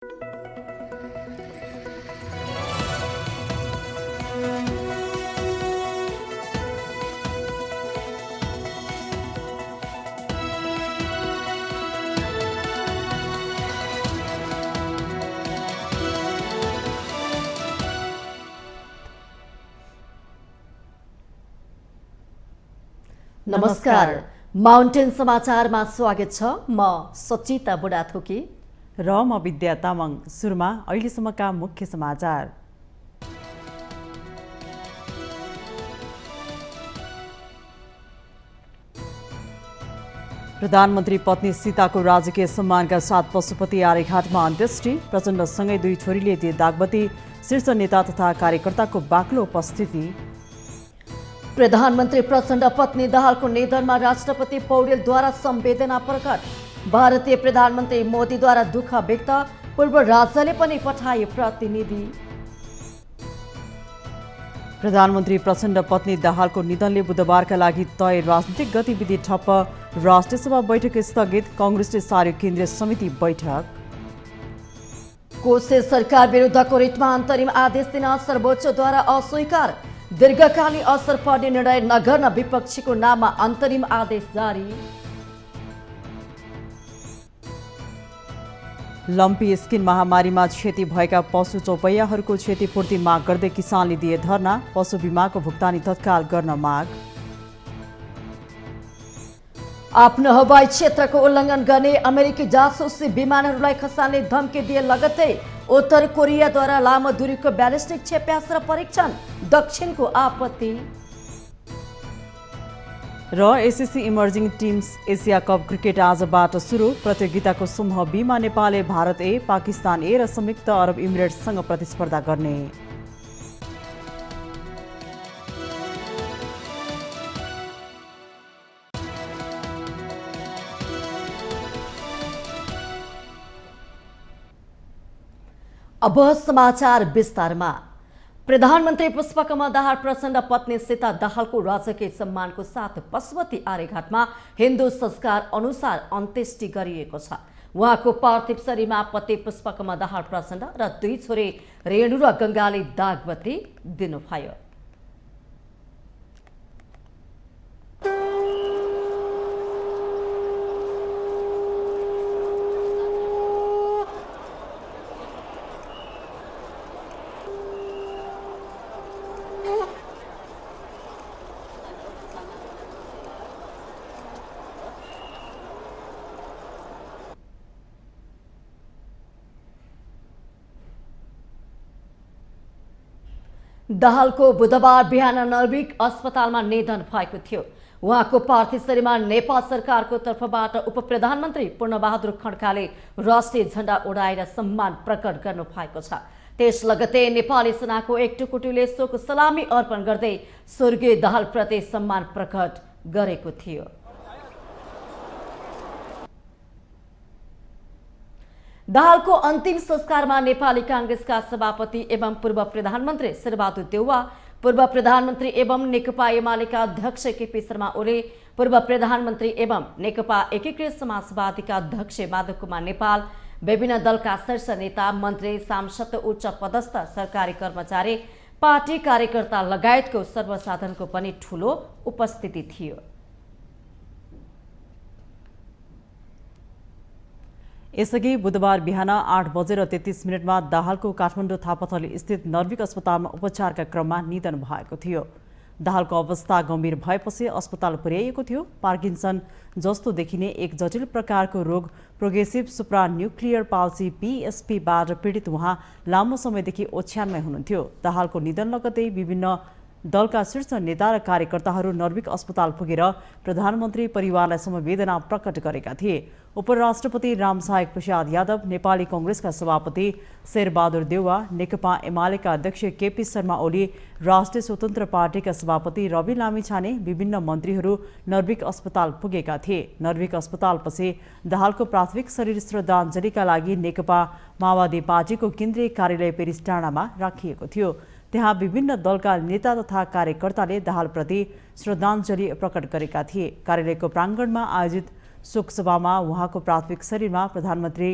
नमस्कार, माउन्टेन समाचारमा स्वागत छ। म सचिता बुढाथोकी र म विद्या तामाङ। सुरुमा अहिलेसम्मका मुख्य समाचार। प्रधानमन्त्री पत्नी सीताको राजकीय सम्मानका साथ पशुपति आर्यघाटमा अन्त्येष्टि। प्रचण्डसँगै दुई छोरीले दिए दागबत्ती। शीर्ष नेता तथा कार्यकर्ताको बाक्लो उपस्थिति। प्रधानमन्त्री प्रचण्ड पत्नी दाहालको निधनमा राष्ट्रपति पौडेलद्वारा संवेदना प्रकट। भारतीय प्रधानमन्त्री मोदीद्वारा दुःख व्यक्त। पूर्व राज्यले पनि पठाए प्रतिनिधि। प्रधानमन्त्री प्रचण्ड पत्नी दाहालको निधनले बुधबारका लागि तय राजनीतिक गतिविधि ठप्प। राष्ट्रिय सभा बैठक स्थगित। कांग्रेसले सार्यो केन्द्रीय समिति बैठक। कोसे सरकार विरुद्धको रिटमा अन्तरिम आदेश दिन सर्वोच्चद्वारा अस्वीकार। दीर्घकालीन असर पर्ने निर्णय नगर्न विपक्षीको नाममा अन्तरिम आदेश जारी। लम्पी स्किन महामारीमा क्षति भएका पशु चौपैयाहरूको क्षतिपूर्ति माग गर्दै किसानले दिए धरना। पशु बिमाको भुक्तानी तत्काल गर्न माग। आफ्नो हवाई क्षेत्रको उल्लङ्घन गर्ने अमेरिकी जासुसी विमानहरूलाई खसाल्ने धम्की दिए लगत्तै उत्तर कोरियाद्वारा लामो दूरीको ब्यालिस्टिक क्षेप्यास्त्र परीक्षण। दक्षिणको आपत्ति। र ACC emerging teams Asia Cup cricket आजबाट सुरु। प्रतियोगिताको समूह बीमा नेपालले भारत ए, पाकिस्तान ए र संयुक्त अरब इमिरेट्ससँग प्रतिस्पर्धा गर्ने। अब समाचार विस्तारमा। प्रधानमन्त्री पुष्पकमल दाहाल प्रचण्ड पत्नी सीता दाहालको राजकीय सम्मानको साथ पशुपति आर्यघाटमा हिन्दू संस्कार अनुसार अन्त्येष्टि गरिएको छ। उहाँको पार्थिव शरीरमा पति पुष्पकमल दाहाल प्रचण्ड र दुई छोरी रेणु र गङ्गाले दागबत्ती दिनुभयो। दाहालको बुधबार बिहान नर्भिक अस्पतालमा निधन भएको थियो। उहाँको पार्थिव शरीरमा नेपाल सरकारको तर्फबाट उप प्रधानमन्त्री पूर्णबहादुर खड्काले राष्ट्रिय झण्डा उडाएर सम्मान प्रकट गर्नु भएको छ। त्यस लगतै नेपाली सेनाको एक टुकुटीले शोक सलामी अर्पण गर्दै स्वर्गीय दाहालप्रति सम्मान प्रकट गरेको थियो। दाहालको अन्तिम संस्कारमा नेपाली कांग्रेसका सभापति एवं पूर्व प्रधानमन्त्री शेरबहादुर देउवा, पूर्व प्रधानमन्त्री एवं नेकपा एमालेका अध्यक्ष केपी शर्मा ओली, पूर्व प्रधानमन्त्री एवं नेकपा एकीकृत समाजवादीका अध्यक्ष माधव कुमार नेपाल, विभिन्न दलका शीर्ष नेता, मन्त्री, सांसद, उच्च पदस्थ सरकारी कर्मचारी, पार्टी कार्यकर्ता लगायतको सर्वसाधारणको पनि ठूलो उपस्थिति थियो। यसअघि बुधबार बिहान 8:33 दाहालको काठमाडौँ थापाथली स्थित नर्भिक अस्पतालमा उपचारका क्रममा निधन भएको थियो। दाहालको अवस्था गम्भीर भएपछि अस्पताल पुर्याइएको थियो। पार्किन्सन जस्तो देखिने एक जटिल प्रकारको रोग प्रोग्रेसिभ सुप्रान्युक्लियर पाल्सी PSP-बाट पीडित उहाँ लामो समयदेखि ओछ्यानमै हुनुहुन्थ्यो। दाहालको निधन लगतै विभिन्न दलका शीर्ष नेता र कार्यकर्ताहरू नर्भिक अस्पताल पुगेर प्रधानमन्त्री परिवारलाई समवेदना प्रकट गरेका थिए। उपराष्ट्रपति रामसहायक प्रसाद यादव, नेपाली कांग्रेसका सभापति शेरबहादुर देउवा, नेकपा एमालेका अध्यक्ष केपी शर्मा ओली, राष्ट्रिय स्वतन्त्र पार्टीका सभापति रवि लामिछाने, विभिन्न मन्त्रीहरू नर्भिक अस्पताल पुगेका थिए। नर्भिक अस्पतालपछि दाहालको प्राथमिक शरीर श्रद्धाञ्जलीका लागि नेकपा माओवादी पार्टीको केन्द्रीय कार्यालय पेरिस डाँडामा राखिएको थियो। त्यहाँ विभिन्न दलका नेता तथा कार्यकर्ताले दाहालप्रति श्रद्धाञ्जली प्रकट गरेका थिए। कार्यालयको प्राङ्गणमा आयोजित शोकसभामा उहाँको प्राथमिक शरीरमा प्रधानमन्त्री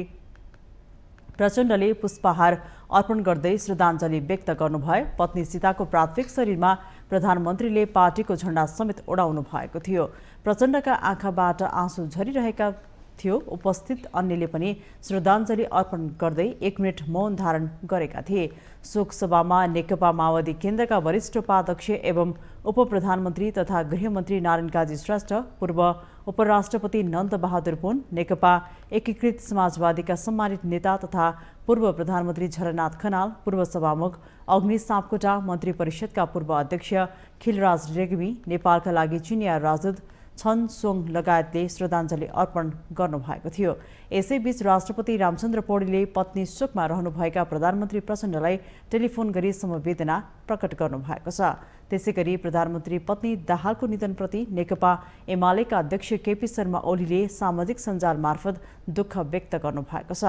प्रचण्डले पुष्पहार अर्पण गर्दै श्रद्धाञ्जली व्यक्त गर्नुभयो। पत्नी सीताको पार्थिव शरीरमा प्रधानमन्त्रीले पार्टीको झण्डा समेत ओडाउनु भएको थियो। प्रचण्डका आँखाबाट आँसु झरिरहेका थियो। उपस्थित अन्यले पनि श्रद्धाञ्जली अर्पण गर्दै 1 मिनट मौन धारण गरेका थिए। शोक सभामा नेकपा माओवादी केन्द्रका वरिष्ठ उपाध्यक्ष एवं उपप्रधानमन्त्री तथा गृहमन्त्री नारायण काजी श्रेष्ठ, पूर्व उपराष्ट्रपति नन्दबहादुर पुन, नेकपा एकीकृत समाजवादीका सम्मानित नेता तथा पूर्व प्रधानमन्त्री झलनाथ खनाल, पूर्व सभामुख अग्नि सापकोटा, मन्त्री परिषदका पूर्व अध्यक्ष खिलराज रेग्मी, नेपालका लागि चिनिया राजदूत छन सोङ लगायतले श्रद्धाञ्जली अर्पण गर्नुभएको थियो। यसैबीच राष्ट्रपति रामचन्द्र पौडेलले पत्नी शोकमा रहनुभएका प्रधानमन्त्री प्रचण्डलाई टेलिफोन गरी समवेदना प्रकट गर्नुभएको छ। त्यसैगरी प्रधानमन्त्री पत्नी दाहालको निधनप्रति नेकपा एमालेका अध्यक्ष केपी शर्मा ओलीले सामाजिक सञ्जाल मार्फत दुःख व्यक्त गर्नुभएको छ।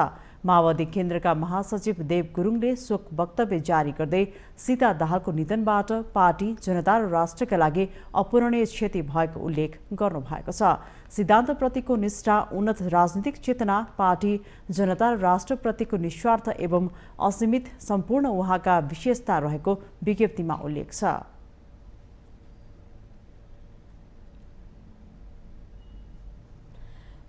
माओवादी केन्द्रका महासचिव देव गुरुङले शोक वक्तव्य जारी गर्दै सीता दाहालको निधनबाट पार्टी, जनता र राष्ट्रका लागि अपूरणीय क्षति भएको उल्लेख गर्नुभएको छ। सिद्धान्तप्रतिको निष्ठा, उन्नत राजनीतिक चेतना, पार्टी, जनता र राष्ट्रप्रतिको निस्वार्थ एवं असीमित सम्पूर्ण उहाँका विशेषता रहेको विज्ञप्तिमा उल्लेख छ।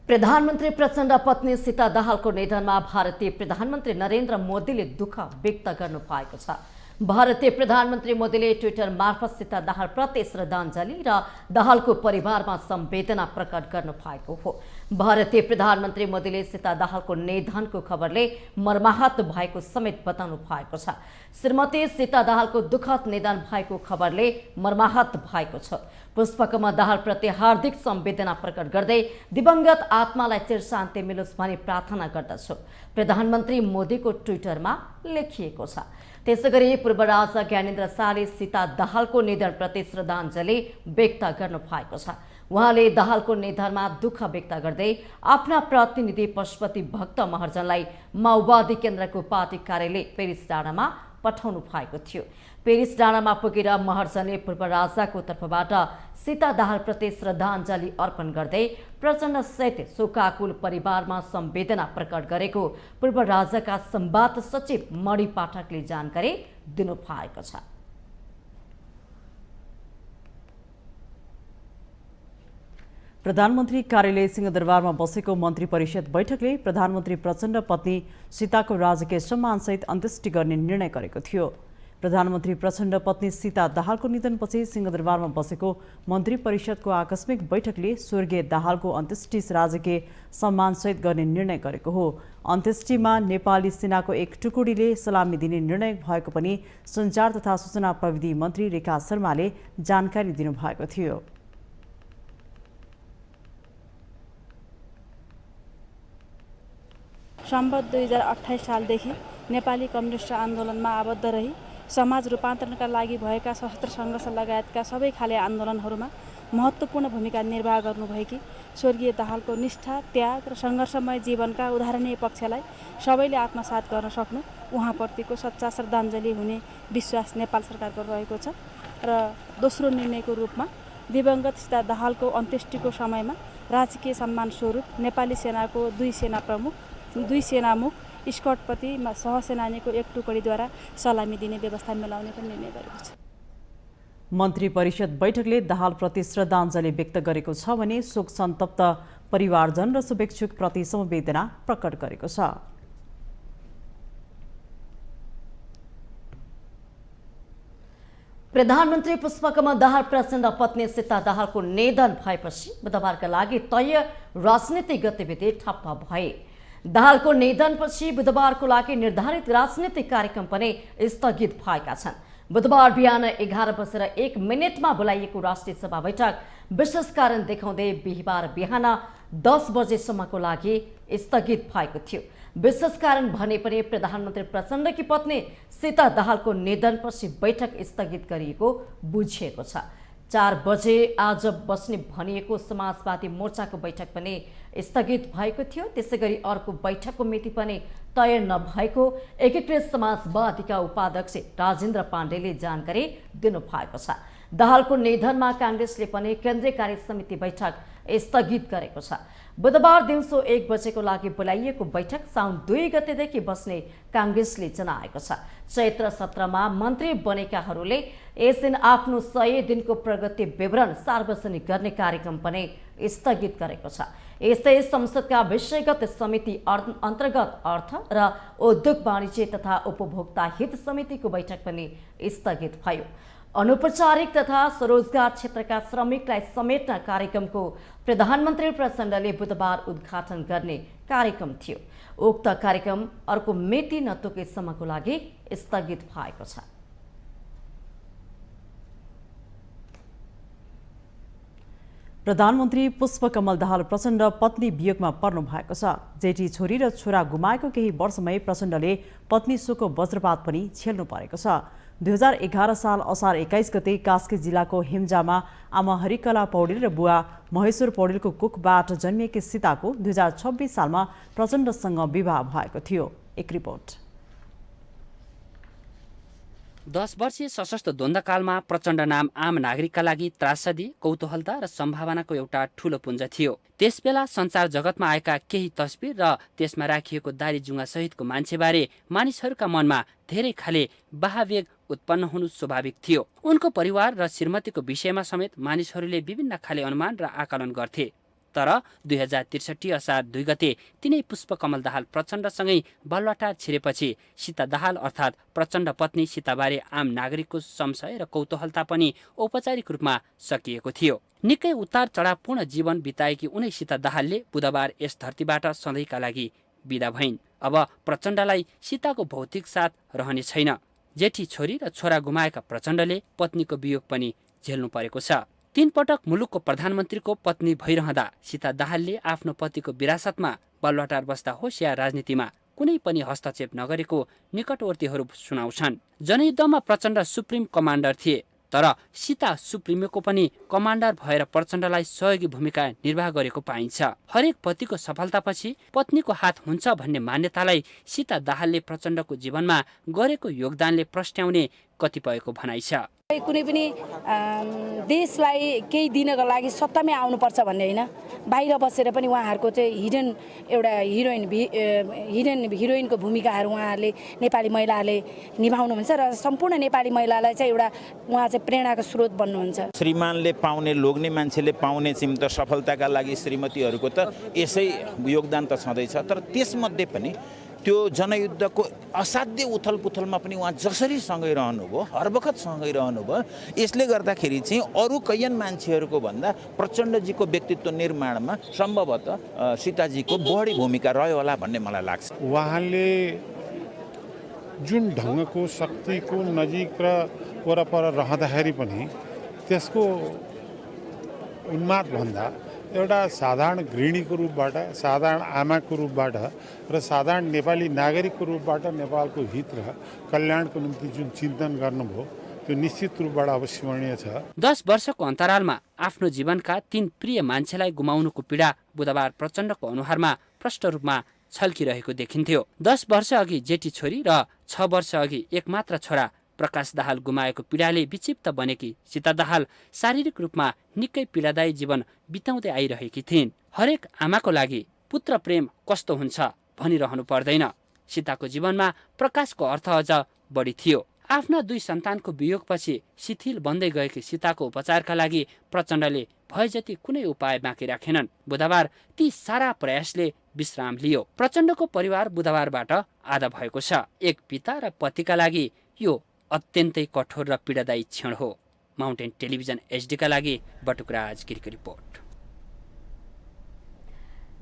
प्रधानमन्त्री प्रचण्ड पत्नी सीता दाहालको निधनमा भारतीय प्रधानमन्त्री नरेन्द्र मोदीले दुःख व्यक्त गर्नु भएको छ। भारतीय प्रधानमन्त्री मोदीले ट्विटर मार्फत सीता दाहालप्रति श्रद्धाञ्जली र दाहालको परिवारमा संवेदना प्रकट गर्नु भएको हो। भारतीय प्रधानमन्त्री मोदीले सीता दाहालको निधनको खबरले मर्माहत भएको समेत बताउनु भएको छ। श्रीमती सीता दाहालको दुःखद निधन भएको खबरले मर्माहत भएको छ। पुष्पकमल दाहालप्रति हार्दिक संवेदना प्रकट गर्दै दिवंगत आत्मालाई चिर शान्ति मिलोस् भनी प्रार्थना गर्दछु, प्रधानमन्त्री मोदीको ट्विटरमा लेखिएको छ। त्यसैगरी पूर्व राजा ज्ञानेन्द्र शाहले सीता दाहालको निधनप्रति श्रद्धाञ्जली व्यक्त गर्नु भएको छ। उहाँले दाहालको निधनमा दुःख व्यक्त गर्दै आफ्ना प्रतिनिधि पशुपति भक्त महर्जनलाई माओवादी केन्द्रको पार्टी कार्यालय पेरिस डाँडामा पठाउनु भएको थियो। पेरिस डाँडामा पुगेर महर्जनले पूर्व राजाको तर्फबाट सीता दाहालप्रति श्रद्धाञ्जली अर्पण गर्दै प्रचण्ड सहित शोकाकुल परिवारमा संवेदना प्रकट गरेको पूर्व राजाका संवाद सचिव मणि पाठकले जानकारी दिनुभएको छ। प्रधानमन्त्री कार्यालय सिंहदरबारमा बसेको मन्त्री परिषद बैठकले प्रधानमन्त्री प्रचण्ड पत्नी सीताको राजकीय सम्मानसहित अन्त्येष्टि गर्ने निर्णय गरेको थियो। प्रधानमन्त्री प्रचण्ड पत्नी सीता दाहालको निधनपछि सिंहदरबारमा बसेको मन्त्री परिषदको आकस्मिक बैठकले स्वर्गीय दाहालको अन्त्येष्टि राजकीय सम्मानसहित गर्ने निर्णय गरेको हो। अन्त्येष्टिमा नेपाली सेनाको एक टुकडीले सलामी दिने निर्णय भएको पनि सञ्चार तथा सूचना प्रविधि मन्त्री रेखा शर्माले जानकारी दिनुभएको थियो। सम्वत 2028 सालदेखि नेपाली कम्युनिस्ट आन्दोलनमा आबद्ध रही समाज रूपान्तरणका लागि भएका सशस्त्र सङ्घर्ष लगायतका सबै खाले आन्दोलनहरूमा महत्त्वपूर्ण भूमिका निर्वाह गर्नुभएकी स्वर्गीय दाहालको निष्ठा, त्याग र सङ्घर्षमय जीवनका उदाहरणीय पक्षलाई सबैले आत्मसात गर्न सक्नु उहाँप्रतिको सच्चा श्रद्धाञ्जली हुने विश्वास नेपाल सरकारको रहेको छ। र दोस्रो निर्णयको रूपमा दिवंगत सीता दाहालको अन्त्येष्टिको समयमा राजकीय सम्मान स्वरूप नेपाली सेनाको दुई सेनामुख स्कटपति सहसेनानीको एक टुकडीद्वारा सलामी दिने व्यवस्था मिलाउने पनि निर्णय गरेको छ। मन्त्री परिषद बैठकले दाहालप्रति श्रद्धाञ्जली व्यक्त गरेको छ भने शोक सन्तप्त परिवारजन र शुभेच्छुकप्रति समवेदना प्रकट गरेको छ। प्रधानमन्त्री पुष्पकमल दाहाल प्रचण्ड पत्नी सीता दाहालको निधन भएपछि बुधबारका लागि तय राजनीतिक गतिविधि ठप्प भए। दाहालको निधनपछि बुधबारको लागि निर्धारित राजनीतिक कार्यक्रम पनि स्थगित भएका छन्। बुधबार बिहान 11:01 बोलाइएको राष्ट्रिय सभा बैठक विशेष कारण देखाउँदै बिहिबार बिहान 10 बजेसम्मको लागि स्थगित भएको थियो। विशेष कारण भने पनि प्रधानमन्त्री प्रचण्डकी पत्नी सीता दाहालको निधनपछि बैठक स्थगित गरिएको बुझिएको छ। 4 बजे आज बस्ने भनिएको समाजवादी मोर्चाको बैठक पनि स्थगित भएको थियो। त्यसैगरी अर्को बैठकको मिति पनि तय नभएको एकीकृत समाजवादीका उपाध्यक्ष राजेन्द्र पाण्डेले जानकारी दिनुभएको छ। दाहालको निधनमा काङ्ग्रेसले पनि केन्द्रीय कार्य समिति बैठक स्थगित गरेको छ। बुधबार दिउँसो 1 बजेको लागि बोलाइएको बैठक साउन 2 गतेदेखि बस्ने काङ्ग्रेसले जनाएको छ। चैत्र सत्रमा मन्त्री बनेकाहरूले यस दिन आफ्नो 100 दिनको प्रगति विवरण सार्वजनिक गर्ने कार्यक्रम पनि स्थगित गरेको छ। यस्तै संसदका विषयगत समिति अन्तर्गत अर्थ र उद्योग वाणिज्य तथा उपभोक्ता हित समितिको बैठक पनि स्थगित भयो। अनौपचारिक तथा स्वरोजगार क्षेत्रका श्रमिकलाई समेट्न कार्यक्रमको प्रधानमन्त्री प्रचण्डले बुधबार उद्घाटन गर्ने कार्यक्रम थियो। उक्त कार्यक्रम अर्को मिति नतोकेसम्मको लागि स्थगित भएको छ। प्रधानमन्त्री पुष्पकमल दाहाल प्रचण्ड पत्नी वियोगमा पर्नु भएको छ। जेठी छोरी र छोरा गुमाएको केही वर्षमै प्रचण्डले पत्नी शोकको वज्रपात पनि झेल्नु परेको छ। 2011 साल असार 21 गते कास्की जिल्लाको हिम्जामा आमा हरिकला पौडेल र बुवा महेश्वर पौडेलको कुखबाट जन्मिएकी सीताको 2026 सालमा प्रचण्डसँग विवाह भएको थियो। एक रिपोर्ट। 10 वर्षीय सशस्त्र द्वन्द्वकालमा प्रचण्ड नाम आम नागरिकका लागि त्रासदी, कौतूहलता र सम्भावनाको एउटा ठूलो पुञ्ज थियो। त्यसबेला सञ्चार जगतमा आएका केही तस्बिर र त्यसमा राखिएको दारी जुङ्गा सहितको मान्छेबारे मानिसहरूका मनमा धेरै खाले बाहवेग उत्पन्न हुनु स्वाभाविक थियो। उनको परिवार र श्रीमतीको विषयमा समेत मानिसहरूले विभिन्न खाले अनुमान र आकलन गर्थे। तर 2063 असार 2 गते तिनै पुष्पकमल दाहाल प्रचण्डसँगै बलुवाटार छिरेपछि सीता दाहाल अर्थात् प्रचण्ड पत्नी सीताबारे आम नागरिकको संशय र कौतूहलता पनि औपचारिक रूपमा सकिएको थियो। निकै उतार चढावपूर्ण जीवन बिताएकी उनै सीता दाहालले बुधबार यस धरतीबाट सधैँका लागि बिदा भइन्। अब प्रचण्डलाई सीताको भौतिक साथ रहने छैन। जेठी छोरी र छोरा गुमाएका प्रचण्डले पत्नीको वियोग पनि झेल्नु परेको छ। 3 पटक मुलुकको प्रधानमन्त्रीको पत्नी भइरहँदा सीता दाहालले आफ्नो पतिको विरासतमा बलुवाटार बस्दा होस् या राजनीतिमा कुनै पनि हस्तक्षेप नगरेको निकटवर्तीहरू सुनाउँछन्। जनयुद्धमा प्रचण्ड सुप्रिम कमान्डर थिए, तर सीता सुप्रिमोको पनि कमान्डर भएर प्रचण्डलाई सहयोगी भूमिका निर्वाह गरेको पाइन्छ। हरेक पतिको सफलतापछि पत्नीको हात हुन्छ भन्ने मान्यतालाई सीता दाहालले प्रचण्डको जीवनमा गरेको योगदानले प्रस्ट्याउने कतिपयको भनाइ छ। कुनै पनि देशलाई केही दिनको लागि सत्तामै आउनुपर्छ भन्ने होइन, बाहिर बसेर पनि उहाँहरूको चाहिँ हिडन हिरोइनको भूमिकाहरू उहाँहरूले नेपाली महिलाहरूले निभाउनुहुन्छ र सम्पूर्ण नेपाली महिलालाई चाहिँ उहाँ चाहिँ प्रेरणाको स्रोत बन्नुहुन्छ। श्रीमानले पाउने, लोग्ने मान्छेले पाउने चाहिँ त सफलताका लागि श्रीमतीहरूको त यसै योगदान त छँदैछ। तर त्यसमध्ये पनि त्यो जनयुद्धको असाध्य उथलपुथलमा पनि उहाँ जसरी सँगै रहनुभयो, हर वखत सँगै रहनुभयो। यसले गर्दाखेरि चाहिँ अरू कैयन मान्छेहरूको भन्दा प्रचण्डजीको व्यक्तित्व निर्माणमा सम्भवतः सीताजीको बढी भूमिका रह्यो होला भन्ने मलाई लाग्छ। उहाँले जुन ढङ्गको शक्तिको नजिक र वरपर रहँदाखेरि पनि त्यसको उन्माद भन्दा एउटा साधारण गृहिणीको रूपबाट, साधारण आमाको रूपबाट र साधारण नेपाली नागरिकको रूपबाट नेपालको हित र कल्याणको निम्ति जुन चिन्तन गर्नुभयो त्यो निश्चित रूपबाट अविस्मरणीय छ। 10 वर्षको अन्तरालमा आफ्नो जीवनका 3 प्रिय मान्छेलाई गुमाउनुको पीडा बुधबार प्रचण्डको अनुहारमा प्रष्ट रूपमा छल्किरहेको देखिन्थ्यो। 10 वर्ष अघि जेठी छोरी र 6 वर्ष अघि एकमात्र छोरा प्रकाश दाहाल गुमाएको पीडाले विक्षिप्त बनेकी सीता दाहाल शारीरिक रूपमा निकै पीडादायी जीवन बिताउँदै आइरहेकी थिइन्। हरेक आमाको लागि पुत्र प्रेम कस्तो हुन्छ भनिरहनु पर्दैन। सीताको जीवनमा प्रकाशको अर्थ अझ बढी थियो। आफ्ना 2 सन्तानको वियोगपछि शिथिल बन्दै गएकी सीताको उपचारका लागि प्रचण्डले भए जति कुनै उपाय बाँकी राखेनन्। बुधबार ती सारा प्रयासले विश्राम लियो। प्रचण्डको परिवार बुधबारबाट आधा भएको छ। एक पिता र पतिका लागि यो अत्यन्तै कठोर र पीडादायी क्षण हो। माउन्टेन टेलिभिजन एचडीका लागि बटुकराज गिरीको रिपोर्ट।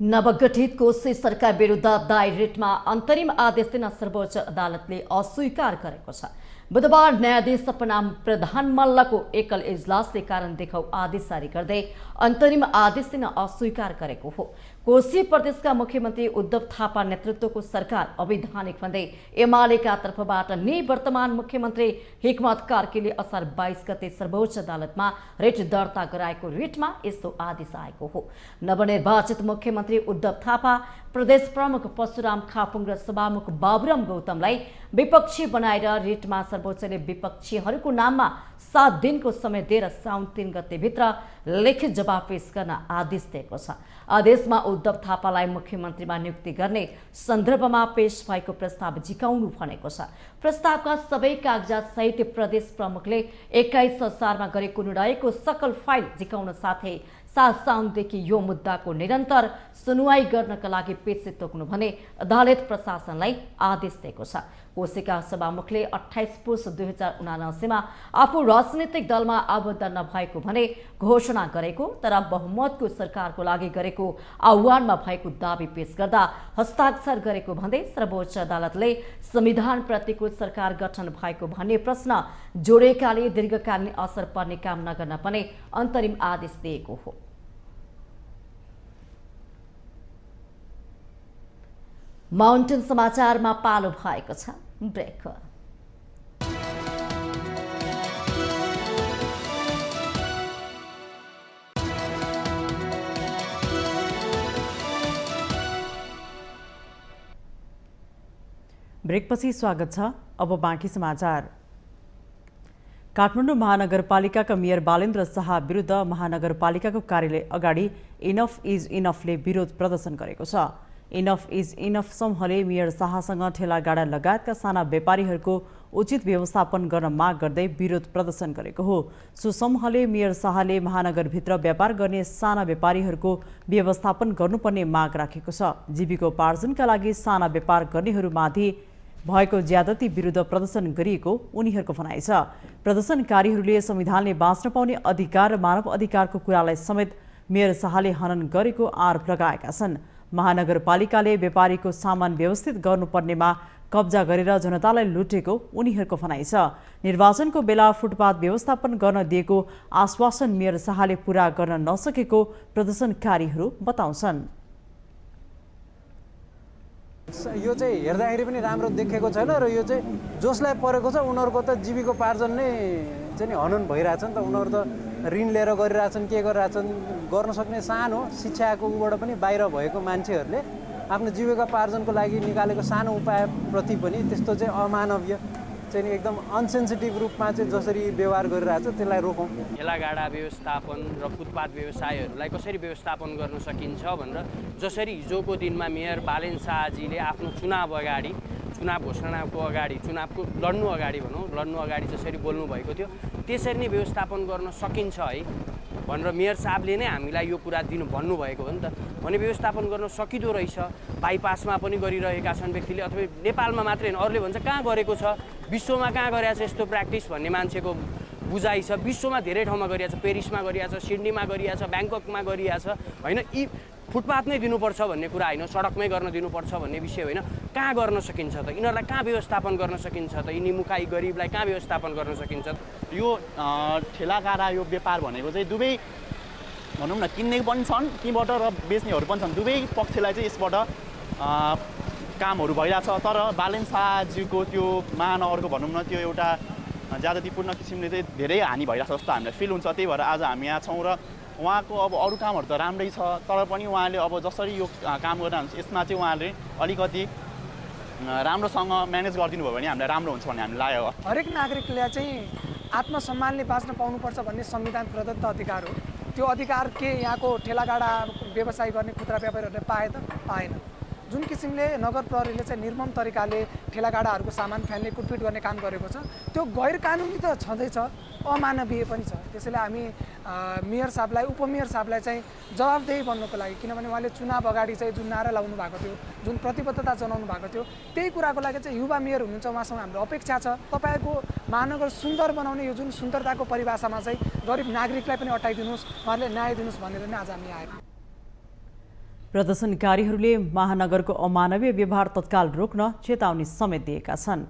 नवगठित कोशी सरकार विरुद्ध दायर रिटमा अन्तरिम आदेश दिन सर्वोच्च अदालतले अस्वीकार गरेको छ। बुधबार न्यायाधीश सपना प्रधान मल्लको एकल इजलासले कारण देखाउ आदेश जारी गर्दै अन्तरिम आदेश दिन अस्वीकार गरेको हो। कोशी प्रदेशका मुख्यमन्त्री उद्धव थापा नेतृत्वको सरकार अवैधानिक भन्दै एमालेका तर्फबाट निवर्तमान मुख्यमन्त्री हिक्मत कार्कीले असार 22 गते सर्वोच्च अदालतमा रिट दर्ता गराएको रिटमा यस्तो आदेश आएको हो। नवनिर्वाचित मुख्यमन्त्री उद्धव थापा, प्रदेश प्रमुख परशुराम खापुङ र सभामुख बाबुराम गौतमलाई विपक्षी बनाएर रिटमा सर्वोच्चले विपक्षीहरूको नाममा 7 दिनको समय दिएर साउन 3 गतेभित्र लिखित जवाब पेश गर्न आदेश दिएको छ। आदेशमा उद्धव थापालाई मुख्यमन्त्रीमा नियुक्ति गर्ने सन्दर्भमा पेश भएको प्रस्ताव झिकाउनु भनेको छ। प्रस्तावका सबै कागजात सहित प्रदेश प्रमुखले 21 असारमा गरेको निर्णयको सकल फाइल झिकाउन साथै 7 साउनदेखि यो मुद्दाको निरन्तर सुनुवाई गर्नका लागि पेशी तोक्नु भने अदालत प्रशासनलाई आदेश दिएको छ। कोशिका सभामुखले 28 पुस 2079 मा आफू राजनीतिक दलमा आबद्ध नभएको भने घोषणा गरेको, तर बहुमतको सरकारको लागि गरेको आह्वानमा भएको दाबी पेश गर्दा हस्ताक्षर गरेको भन्दै सर्वोच्च अदालतले संविधान प्रतिकूल सरकार गठन भएको भन्ने प्रश्न जोडेकाले दीर्घकालीन असर पर्ने काम नगर्न पनि अन्तरिम आदेश दिएको हो। माउन्टेन समाचारमा पालो भएको छ ब्रेक। ब्रेकपछि स्वागत छ। अब बाँकी समाचार। काठमाडौँ महानगरपालिकाका मेयर बालेन्द्र शाह विरुद्ध महानगरपालिकाको कार्यालय अगाडि इनफ इज इनफले विरोध प्रदर्शन गरेको छ। इनफ इज इनफ समूहले मेयर शाहसँग ठेलागाडा लगायतका साना व्यापारीहरूको उचित व्यवस्थापन गर्न माग गर्दै विरोध प्रदर्शन गरेको हो। सो समूहले मेयर शाहले महानगरभित्र व्यापार गर्ने साना व्यापारीहरूको व्यवस्थापन गर्नुपर्ने माग राखेको छ। जीविकोपार्जनका लागि साना व्यापार गर्नेहरूमाथि भएको ज्यादती विरुद्ध प्रदर्शन गरिएको उनीहरूको भनाइ छ। प्रदर्शनकारीहरूले संविधानले बाँच्न पाउने अधिकार र मानव अधिकारको कुरालाई समेत मेयर शाहले हनन गरेको आरोप लगाएका छन्। महानगरपालिकाले व्यापारीको सामान व्यवस्थित गर्नुपर्नेमा कब्जा गरेर जनतालाई लुटेको उनीहरूको भनाइ छ। निर्वाचनको बेला फुटपाथ व्यवस्थापन गर्न दिएको आश्वासन मेयर शाहले पूरा गर्न नसकेको प्रदर्शनकारीहरू बताउँछन्। यो चाहिँ हेर्दाखेरि पनि राम्रो देखेको छैन र यो चाहिँ जसलाई परेको छ उनीहरूको त जीविकोपार्जन नै चाहिँ हनन भइरहेछ नि त। उनीहरू त ऋण लिएर गरिरहेछन्, के गरिरहेछन्, गर्न सक्ने सानो शिक्षाको उबाट पनि बाहिर भएको मान्छेहरूले आफ्नो जीविकोपार्जनको लागि निकालेको सानो उपायप्रति पनि त्यस्तो चाहिँ अमानवीय चाहिँ एकदम अनसेन्सिटिभ रूपमा चाहिँ जसरी व्यवहार गरिरहेछ त्यसलाई रोकौँ। ठेलागाडा व्यवस्थापन र फुटपाथ व्यवसायहरूलाई कसरी व्यवस्थापन गर्न सकिन्छ भनेर जसरी हिजोको दिनमा मेयर बालेन्द्र शाहजीले आफ्नो चुनाव घोषणाको अगाडि चुनावको लड्नु अगाडि जसरी बोल्नु भएको थियो त्यसरी नै व्यवस्थापन गर्न सकिन्छ है भनेर मेयर साहबले नै हामीलाई यो कुरा भन्नुभएको हो नि त। भने व्यवस्थापन गर्न सकिँदो रहेछ। बाइपासमा पनि गरिरहेका छन् व्यक्तिले, अथवा नेपालमा मात्रै होइन अरूले भन्छ कहाँ गरेको छ, विश्वमा कहाँ गरिरहेको छ यस्तो प्र्याक्टिस भन्ने मान्छेको बुझाइ छ। विश्वमा धेरै ठाउँमा गरिरहेको छ, पेरिसमा गरिरहेको छ, सिडनीमा गरिरहेको छ, ब्याङ्ककमा गरिरहेको छ होइन। यी फुटपाथ नै दिनुपर्छ भन्ने कुरा होइन, सडकमै गर्न दिनुपर्छ भन्ने विषय होइन। कहाँ गर्न सकिन्छ त? यिनीहरूलाई कहाँ व्यवस्थापन गर्न सकिन्छ त? यिनी मुखाई गरिबलाई कहाँ व्यवस्थापन गर्न सकिन्छ? यो ठेलागाडा यो व्यापार भनेको चाहिँ दुवै भनौँ न किन्ने पनि छन् तीबाट र बेच्नेहरू पनि छन्। दुवै पक्षलाई चाहिँ यसबाट कामहरू भइरहेछ। तर बालेन्द्र शाहजीको त्यो महानगरको भनौँ न त्यो एउटा ज्यादतीपूर्ण किसिमले चाहिँ धेरै हानि भइरहेछ जस्तो हामीलाई फिल हुन्छ। त्यही भएर आज हामी यहाँ छौँ र उहाँको अब अरू कामहरू त राम्रै छ, तर पनि उहाँले अब जसरी यो काम गरिरहन्छ यसमा चाहिँ उहाँले अलिकति राम्रोसँग म्यानेज गरिदिनु भयो भने हामीलाई राम्रो हुन्छ भन्ने हामीलाई लाग्यो। हरेक नागरिकले चाहिँ आत्मसम्मानले बाँच्न पाउनुपर्छ भन्ने संविधान प्रदत्त अधिकार हो। त्यो अधिकार के यहाँको ठेलागाडा व्यवसाय गर्ने खुद्रा व्यापारीहरूले पाए त? पाएन। जुन किसिमले नगर प्रहरीले चाहिँ निर्मम तरिकाले ठेलागाडाहरूको सामान फ्याल्ने कुटपिट गर्ने काम गरेको छ त्यो गैर कानुनी त छँदैछ, अमानवीय पनि छ। त्यसैले हामी मेयर साहबलाई उपमेयर साहबलाई चाहिँ जवाबदेही बन्नको लागि, किनभने उहाँले चुनाव अगाडि चाहिँ जुन नारा लाउनु भएको थियो, जुन प्रतिबद्धता जनाउनु भएको थियो, त्यही कुराको लागि चाहिँ युवा मेयर हुनुहुन्छ उहाँसँग हाम्रो अपेक्षा छ तपाईँको महानगर सुन्दर बनाउने यो जुन सुन्दरताको परिभाषामा चाहिँ गरिब नागरिकलाई पनि अटाइदिनुहोस्, उहाँले न्याय दिनुहोस् भनेर नै आज हामी आयौँ। प्रदर्शनकारीहरूले महानगरको अमानवीय व्यवहार तत्काल रोक्न चेतावनी समेत दिएका छन्।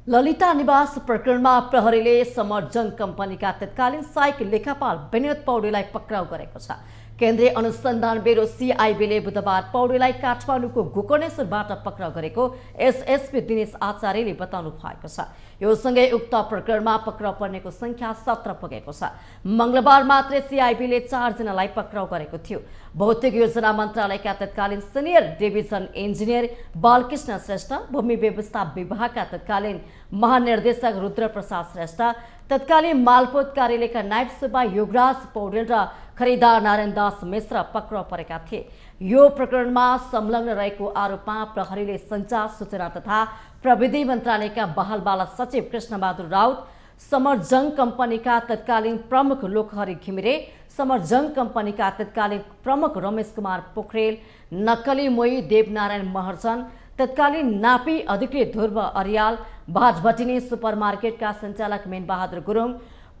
ललिता निवास प्रकरणमा प्रहरीले समर्जन कम्पनीका तत्कालीन सहायक लेखापाल विनोद पौडेललाई पक्राउ गरेको छ। केन्द्रीय अनुसन्धान ब्युरो CIB ले बुधबार पौडेललाई काठमाडौँको गोकर्णेश्वरबाट पक्राउ गरेको SSP दिनेश आचार्यले बताउनु भएको छ। यो सँगै उक्त प्रकरणमा पक्राउ पर्नेको संख्या 17 पुगेको छ। मंगलबार मात्रै CIB ले 4 जनालाई पक्राउ गरेको थियो। भौतिक योजना मन्त्रालयका तत्कालीन senior division engineer Balkrishna Shrestha, भूमि व्यवस्था विभागका तत्कालीन महानिर्देशक रुद्रप्रसाद श्रेष्ठ, तत्कालीन मालपोत कार्यालयका नायब सुब्बा युवराज पौडेल र खरिदार नारायण दास मिश्र पक्राउ परेका थिए। यो प्रकरणमा संलग्न रहेको आरोपमा प्रहरीले सञ्चार सूचना तथा प्रविधि मन्त्रालयका बहाल बाला सचिव कृष्णबहादुर राउत, समरजङ कम्पनीका तत्कालीन प्रमुख लोकहरि घिमिरे, समरजङ कम्पनीका तत्कालीन प्रमुख रमेश कुमार पोखरेल, नक्कली मोही देवनारायण महर्जन, तत्कालीन नापी अधिकृत ध्रुव अर्याल, भाटभटिनी सुपरमार्केटका सञ्चालक मेनबहादुर गुरुङ,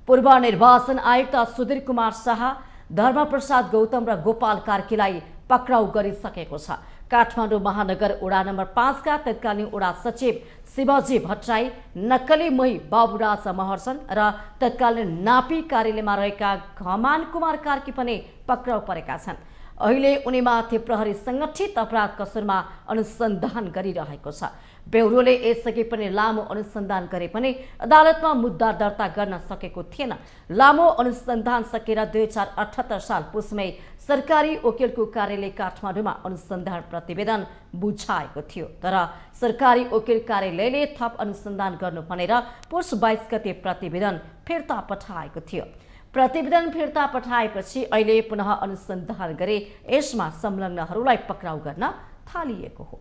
पूर्व निर्वाचन आयुक्त सुधीर कुमार शाह, धर्मप्रसाद गौतम र गोपाल कार्कीलाई पक्राउ गरिसकेको छ। काठमाडौँ महानगर वडा नम्बर 5 का तत्कालीन वडा सचिव शिवजी भट्टराई, नक्कली मोही बाबुराज महर्जन र तत्कालीन नापी कार्यालयमा रहेका घमान कुमार कार्की पनि पक्राउ परेका छन्। अहिले उनीमाथि प्रहरी संगठित अपराध कसुरमा अनुसन्धान गरिरहेको छ। ब्युरोले यसअघि पनि लामो अनुसन्धान गरे पनि अदालतमा मुद्दा दर्ता गर्न सकेको थिएन। लामो अनुसन्धान सकेर 2078 साल पुसमै सरकारी वकिलको कार्यालय काठमाडौँमा अनुसन्धान प्रतिवेदन बुझाएको थियो। तर सरकारी वकिल कार्यालयले थप अनुसन्धान गर्नु भनेर पुस 22 गते प्रतिवेदन फिर्ता पठाएको थियो। प्रतिवेदन फिर्ता पठाएपछि अहिले पुनः अनुसन्धान गरी यसमा संलग्नहरूलाई पक्राउ गर्न थालिएको हो।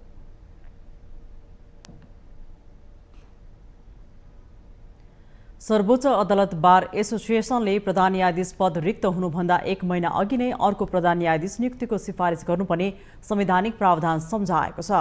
सर्वोच्च अदालत बार एसोसिएसनले प्रधान न्यायाधीश पद रिक्त हुनुभन्दा 1 महिना अघि नै अर्को प्रधान न्यायाधीश नियुक्तिको सिफारिस गर्नुपर्ने संवैधानिक प्रावधान सम्झाएको छ।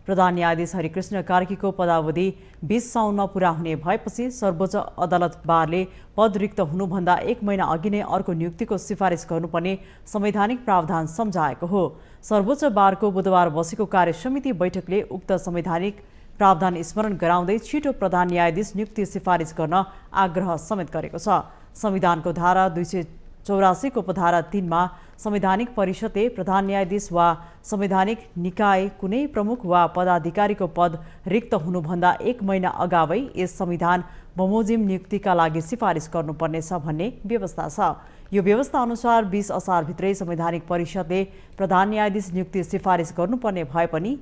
प्रधान न्यायाधीश हरिकृष्ण कार्कीको पदावधि 20 साउनमा पूरा हुने भएपछि सर्वोच्च अदालत बारले पद रिक्त हुनुभन्दा 1 महिना अघि नै अर्को नियुक्तिको सिफारिस गर्नुपर्ने संवैधानिक प्रावधान सम्झाएको हो। सर्वोच्च बारको बुधबार बसेको कार्य समिति बैठकले उक्त संवैधानिक प्रावधान स्मरण गराउँदै छिटो प्रधान न्यायाधीश नियुक्ति सिफारिस गर्न आग्रह समेत गरेको छ। संविधानको धारा 284 को उपधारा 3 मा संवैधानिक परिषदले प्रधान न्यायाधीश वा संवैधानिक निकाय कुनै प्रमुख वा पदाधिकारीको पद रिक्त हुनुभन्दा 1 महिना अगावै यस संविधान बमोजिम नियुक्तिका लागि सिफारिस गर्नुपर्नेछ भन्ने व्यवस्था छ। यो व्यवस्था अनुसार 20 असारभित्रै संवैधानिक परिषदले प्रधान न्यायाधीश नियुक्ति सिफारिस गर्नुपर्ने भए पनि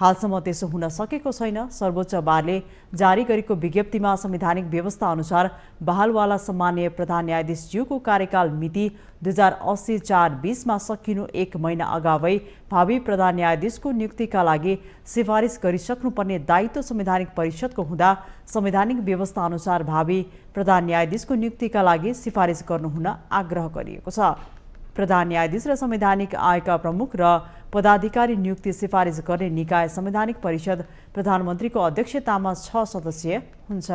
हालसम्म त्यसो हुन सकेको छैन। सर्वोच्च बारले जारी गरेको विज्ञप्तिमा संवैधानिक व्यवस्था अनुसार बहालवाला सम्माननीय प्रधान न्यायाधीशज्यूको कार्यकाल मिति 2080-4-20 मा सकिनु 1 महिना अगावै भावी प्रधान न्यायाधीशको नियुक्तिका लागि सिफारिस गरिसक्नुपर्ने दायित्व संवैधानिक परिषदको हुँदा संवैधानिक व्यवस्था अनुसार भावी प्रधान न्यायाधीशको नियुक्तिका लागि सिफारिस गर्नुहुन आग्रह गरिएको छ। प्रधान न्यायाधीश र संवैधानिक आयोगका प्रमुख र पदाधिकारी नियुक्ति सिफारिस गर्ने निकाय संवैधानिक परिषद प्रधानमन्त्रीको अध्यक्षतामा 6 सदस्यीय हुन्छ।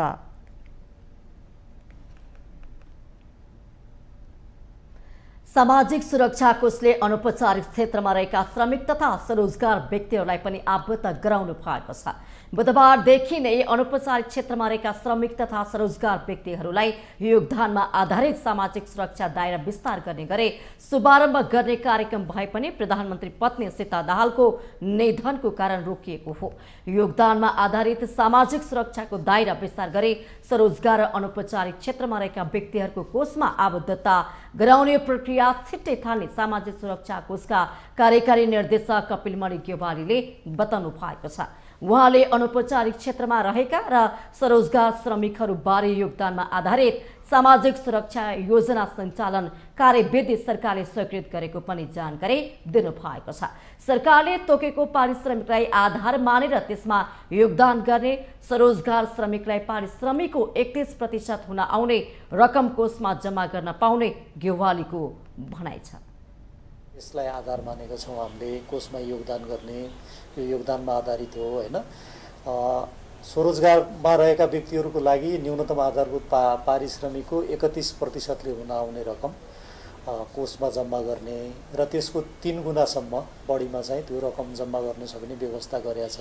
सामाजिक सुरक्षा कोषले अनौपचारिक क्षेत्रमा रहेका श्रमिक तथा स्वरोजगार व्यक्तिहरूलाई पनि आबद्ध गराउनु भएको छ। बुधबारदेखि नै अनौपचारिक क्षेत्रमा रहेका श्रमिक तथा स्वरोजगार व्यक्तिहरूलाई योगदानमा आधारित सामाजिक सुरक्षा दायरा विस्तार गर्ने गरी शुभारम्भ गर्ने कार्यक्रम भए पनि प्रधानमन्त्री पत्नी सीता दाहालको निधनको कारण रोकिएको हो। योगदानमा आधारित सामाजिक सुरक्षाको दायरा विस्तार गरी स्वरोजगार र अनौपचारिक क्षेत्रमा रहेका व्यक्तिहरूको कोषमा आबद्धता गराउने प्रक्रिया छिट्टै थाल्ने सामाजिक सुरक्षा कोषका कार्यकारी निर्देशक कपिलमणि ग्योवालीले बताउनु भएको छ। उहाँले अनौपचारिक क्षेत्रमा रहेका र स्वरोजगार श्रमिकहरूबारे योगदानमा आधारित सामाजिक सुरक्षा योजना सञ्चालन कार्यविधि सरकारले स्वीकृत गरेको पनि जानकारी दिनुभएको छ। सरकारले तोकेको पारिश्रमिकलाई आधार मानेर त्यसमा योगदान गर्ने स्वरोजगार श्रमिकलाई पारिश्रमिकको 31% हुन आउने रकम कोषमा जम्मा गर्न पाउने ग्योवालीको भनाइ छ। यसलाई आधार मानेको छौँ हामीले कोषमा योगदान गर्ने, यो योगदानमा आधारित हो हैन। स्वरोजगारमा रहेका व्यक्तिहरूको लागि न्यूनतम आधारभूत पारिश्रमिकको 31%ले हुन आउने रकम कोषमा जम्मा गर्ने र त्यसको 3 गुणासम्म बढीमा चाहिँ त्यो रकम जम्मा गर्न सक्ने व्यवस्था गरेको छ।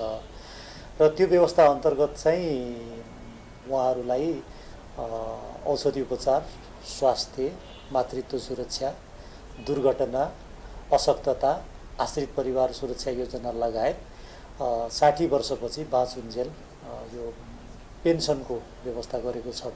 र त्यो व्यवस्था अन्तर्गत चाहिँ उहाँहरूलाई औषधि उपचार, स्वास्थ्य, मातृत्व सुरक्षा, दुर्घटना अशक्तता, आश्रित परिवार सुरक्षा योजना लगायत 60 वर्षपछि बाँचुन्जेल यो पेन्सनको व्यवस्था गरेको छ।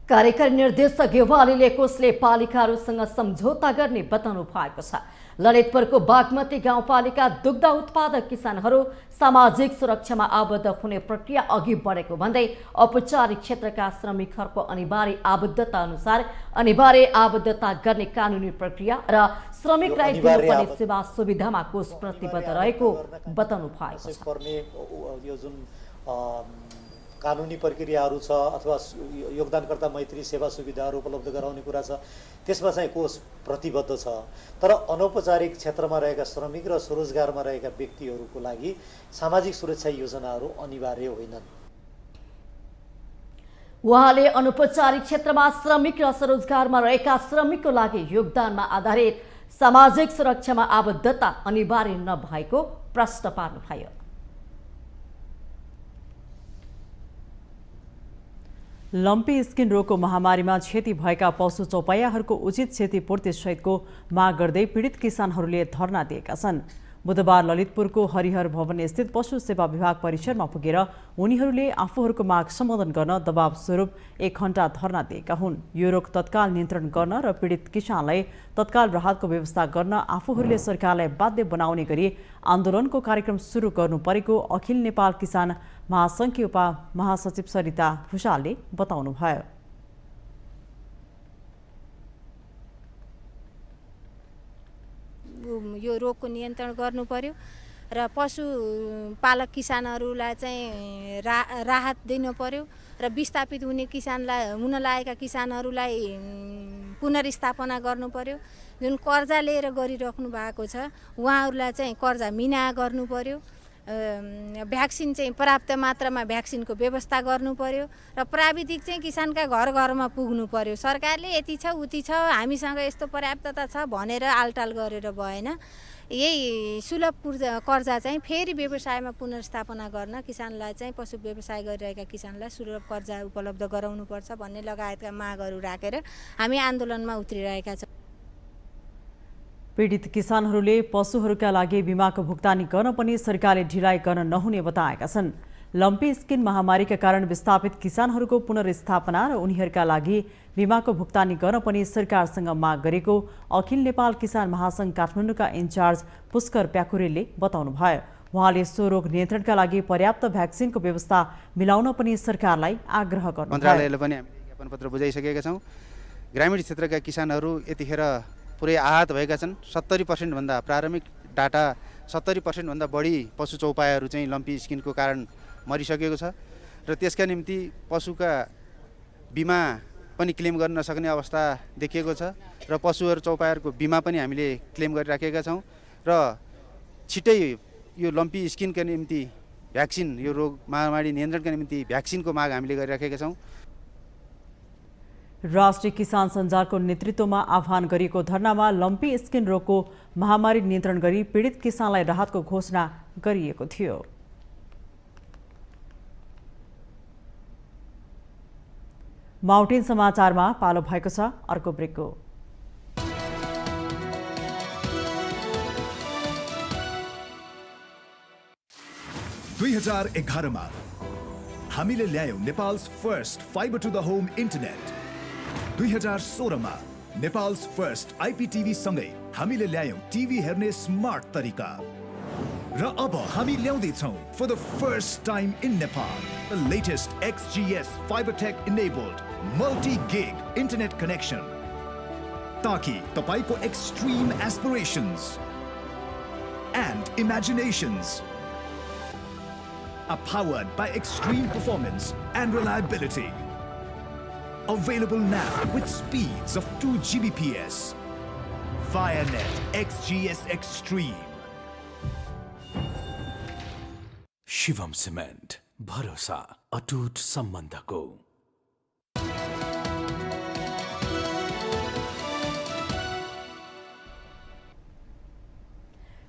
कार्यकारी निर्देशक युवालीले कोषले पालिकाहरूसँग सम्झौता गर्ने बताउनु भएको छ। ललितपुरको बागमती गाउँपालिका दुग्ध उत्पादक किसानहरू सामाजिक सुरक्षामा आबद्ध हुने प्रक्रिया अघि बढेको भन्दै औपचारिक क्षेत्रका श्रमिकहरूको अनिवार्य आबद्धता अनुसार अनिवार्य आबद्धता गर्ने कानुनी प्रक्रिया र श्रमिकलाई दिनुपर्ने सेवा सुविधामा कोष प्रतिबद्ध रहेको बताउनु भएको छ। यो जुन कानुनी प्रक्रियाहरू छ अथवा योगदानकर्ता मैत्री सेवा सुविधाहरू उपलब्ध गराउने कुरा छ, त्यसमा चाहिँ कोष प्रतिबद्ध छ। तर अनौपचारिक क्षेत्रमा रहेका श्रमिक र स्वरोजगारमा रहेका व्यक्तिहरूको लागि सामाजिक सुरक्षा योजनाहरू अनिवार्य होइनन्। उहाँले अनौपचारिक क्षेत्रमा श्रमिक र स्वरोजगारमा रहेका श्रमिकको लागि योगदानमा आधारित सामाजिक सुरक्षामा आबद्धता अनिवार्य नभएको प्रश्न पार्नुभयो। लम्पी स्किन रोगको महामारीमा क्षति भएका पशु चौपायाहरूको उचित क्षतिपूर्ति सहितको माग गर्दै पीडित किसानहरूले धरना दिएका छन्। बुधबार ललितपुरको हरिहर भवन स्थित पशु सेवा विभाग परिसरमा पुगेर उनीहरूले आफूहरूको माग सम्बोधन गर्न दबाव स्वरूप 1 घण्टा धरना दिएका हुन्। यो रोग तत्काल नियन्त्रण गर्न र पीडित किसानलाई तत्काल राहतको व्यवस्था गर्न आफूहरूले सरकारलाई बाध्य बनाउने गरी आन्दोलनको कार्यक्रम सुरु गर्नु परेको अखिल नेपाल किसान महासङ्घकी उपमहासचिव सरिता भुषालले बताउनुभयो। यो रोगको नियन्त्रण गर्नु पर्यो र पशुपालक किसानहरूलाई चाहिँ राहत दिनु पर्यो र विस्थापित हुन लागेका किसानहरूलाई पुनर्स्थापना गर्नु पर्यो। जुन कर्जा लिएर गरिराख्नु भएको छ उहाँहरूलाई चाहिँ कर्जा मिना गर्नु पर्यो। भ्याक्सिन चाहिँ पर्याप्त मात्रामा भ्याक्सिनको व्यवस्था गर्नु पर्यो र प्राविधिक चाहिँ किसानका घर घरमा पुग्नु पर्यो। सरकारले यति छ उति छ हामीसँग यस्तो पर्याप्तता छ भनेर आलटाल गरेर भएन। यही सुलभ कर्जा चाहिँ फेरि व्यवसायमा पुनर्स्थापना गर्न किसानलाई चाहिँ पशु व्यवसाय गरिरहेका किसानलाई सुलभ कर्जा उपलब्ध गराउनुपर्छ भन्ने लगायतका मागहरू राखेर हामी आन्दोलनमा उत्रिरहेका छौँ। पीडित किसानहरूले पशुहरूका लागि बिमाको भुक्तानी गर्न पनि सरकारले ढिलाइ गर्न नहुने बताएका छन्। लम्पी स्किन महामारीका कारण विस्थापित किसानहरूको पुनर्स्थापना र उनीहरूका लागि बिमाको भुक्तानी गर्न पनि सरकारसँग माग गरेको अखिल नेपाल किसान महासङ्घ काठमाडौँका इन्चार्ज पुष्कर प्याकुरेलले बताउनुभयो। उहाँले सो रोग नियन्त्रणका लागि पर्याप्त भ्याक्सिनको व्यवस्था मिलाउन पनि सरकारलाई आग्रह गर्नुभयो। मन्त्रालयले पनि हामीले ज्ञापन पत्र बुझाइसकेका छौँ। ग्रामीण क्षेत्रका किसानहरू यतिखेर पुरै आहत भएका छन्। 70% भन्दा प्रारम्भिक डाटा 70% भन्दा बढी पशु चौपायाहरू चाहिँ लम्पी स्किनको कारण मरिसकेको छ र त्यसका निम्ति पशुका बिमा पनि क्लेम गर्न नसक्ने अवस्था देखिएको छ र पशुहरू चौपायाहरूको बिमा पनि हामीले क्लेम गरिराखेका छौँ र छिट्टै यो लम्पी स्किनका निम्ति भ्याक्सिन यो रोग महामारी नियन्त्रणका निम्ति भ्याक्सिनको माग हामीले गरिराखेका छौँ। राष्ट्रिय किसान सञ्जालको नेतृत्वमा आह्वान गरिएको धरनामा लम्पी स्किन रोगको महामारी नियन्त्रण गरी पीडित किसानलाई राहतको घोषणा गरिएको थियो। माउन्टेन समाचारमा पालो भएको छ अर्को ब्रेकको। 2011 मा हामीले ल्यायौं Nepal's first fibre to the home internet. 2016 मा नेपाल's फर्स्ट IPTV सँगै हामीले ल्यायौं टिभी हेर्ने स्मार्ट तरिका र अब हामी ल्याउँदै छौं for the first time in Nepal the latest XGS FiberTech enabled multi-gig internet connection ताकि तपाईको extreme aspirations and imaginations are powered by extreme performance and reliability. Available now with speeds of 2 Gbps. Firenet XGS Extreme. Shivam Cement. Bharosa. Atut Sambandhako.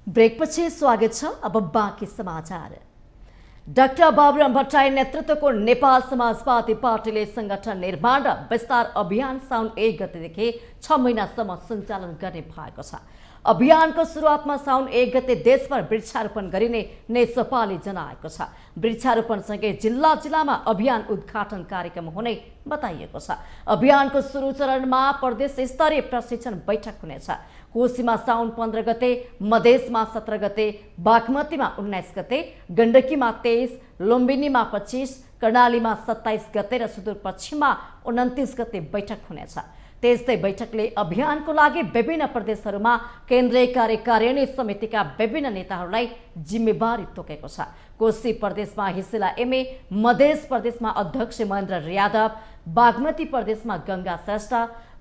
ब्रेकपछि स्वागत छ। अब बाँकी समाचार। Doctor Baburam Bhattarai नेतृत्वको नेपाल समाजवादी पार्टीले संगठन निर्माण र विस्तार अभियान साउन 1 गतेदेखि 6 महिनासम्म सञ्चालन गर्ने भएको छ। अभियानको सुरुवातमा साउन 1 गते देशभर वृक्षारोपण गरिने नेकपाले जनाएको छ। वृक्षारोपणसँगै जिल्ला जिल्लामा अभियान उद्घाटन कार्यक्रम हुने बताइएको छ। अभियानको सुरु चरणमा प्रदेश स्तरीय प्रशिक्षण बैठक हुनेछ। कोशीमा साउन 15 गते, मधेसमा 17 गते, बागमतीमा 19 गते, गण्डकीमा 23, लुम्बिनीमा 25, कर्णालीमा 27 गते र सुदूरपश्चिममा 29 गते बैठक हुनेछ। त्यस्तै बैठकले अभियानको लागि विभिन्न प्रदेशहरूमा केन्द्रीय कार्यकारिणी समितिका विभिन्न नेताहरूलाई जिम्मेवारी तोकेको छ। कोशी प्रदेशमा हिसिला एमए, मधेस प्रदेशमा अध्यक्ष महेन्द्र यादव, बागमती प्रदेशमा गंगा श्रेष्ठ,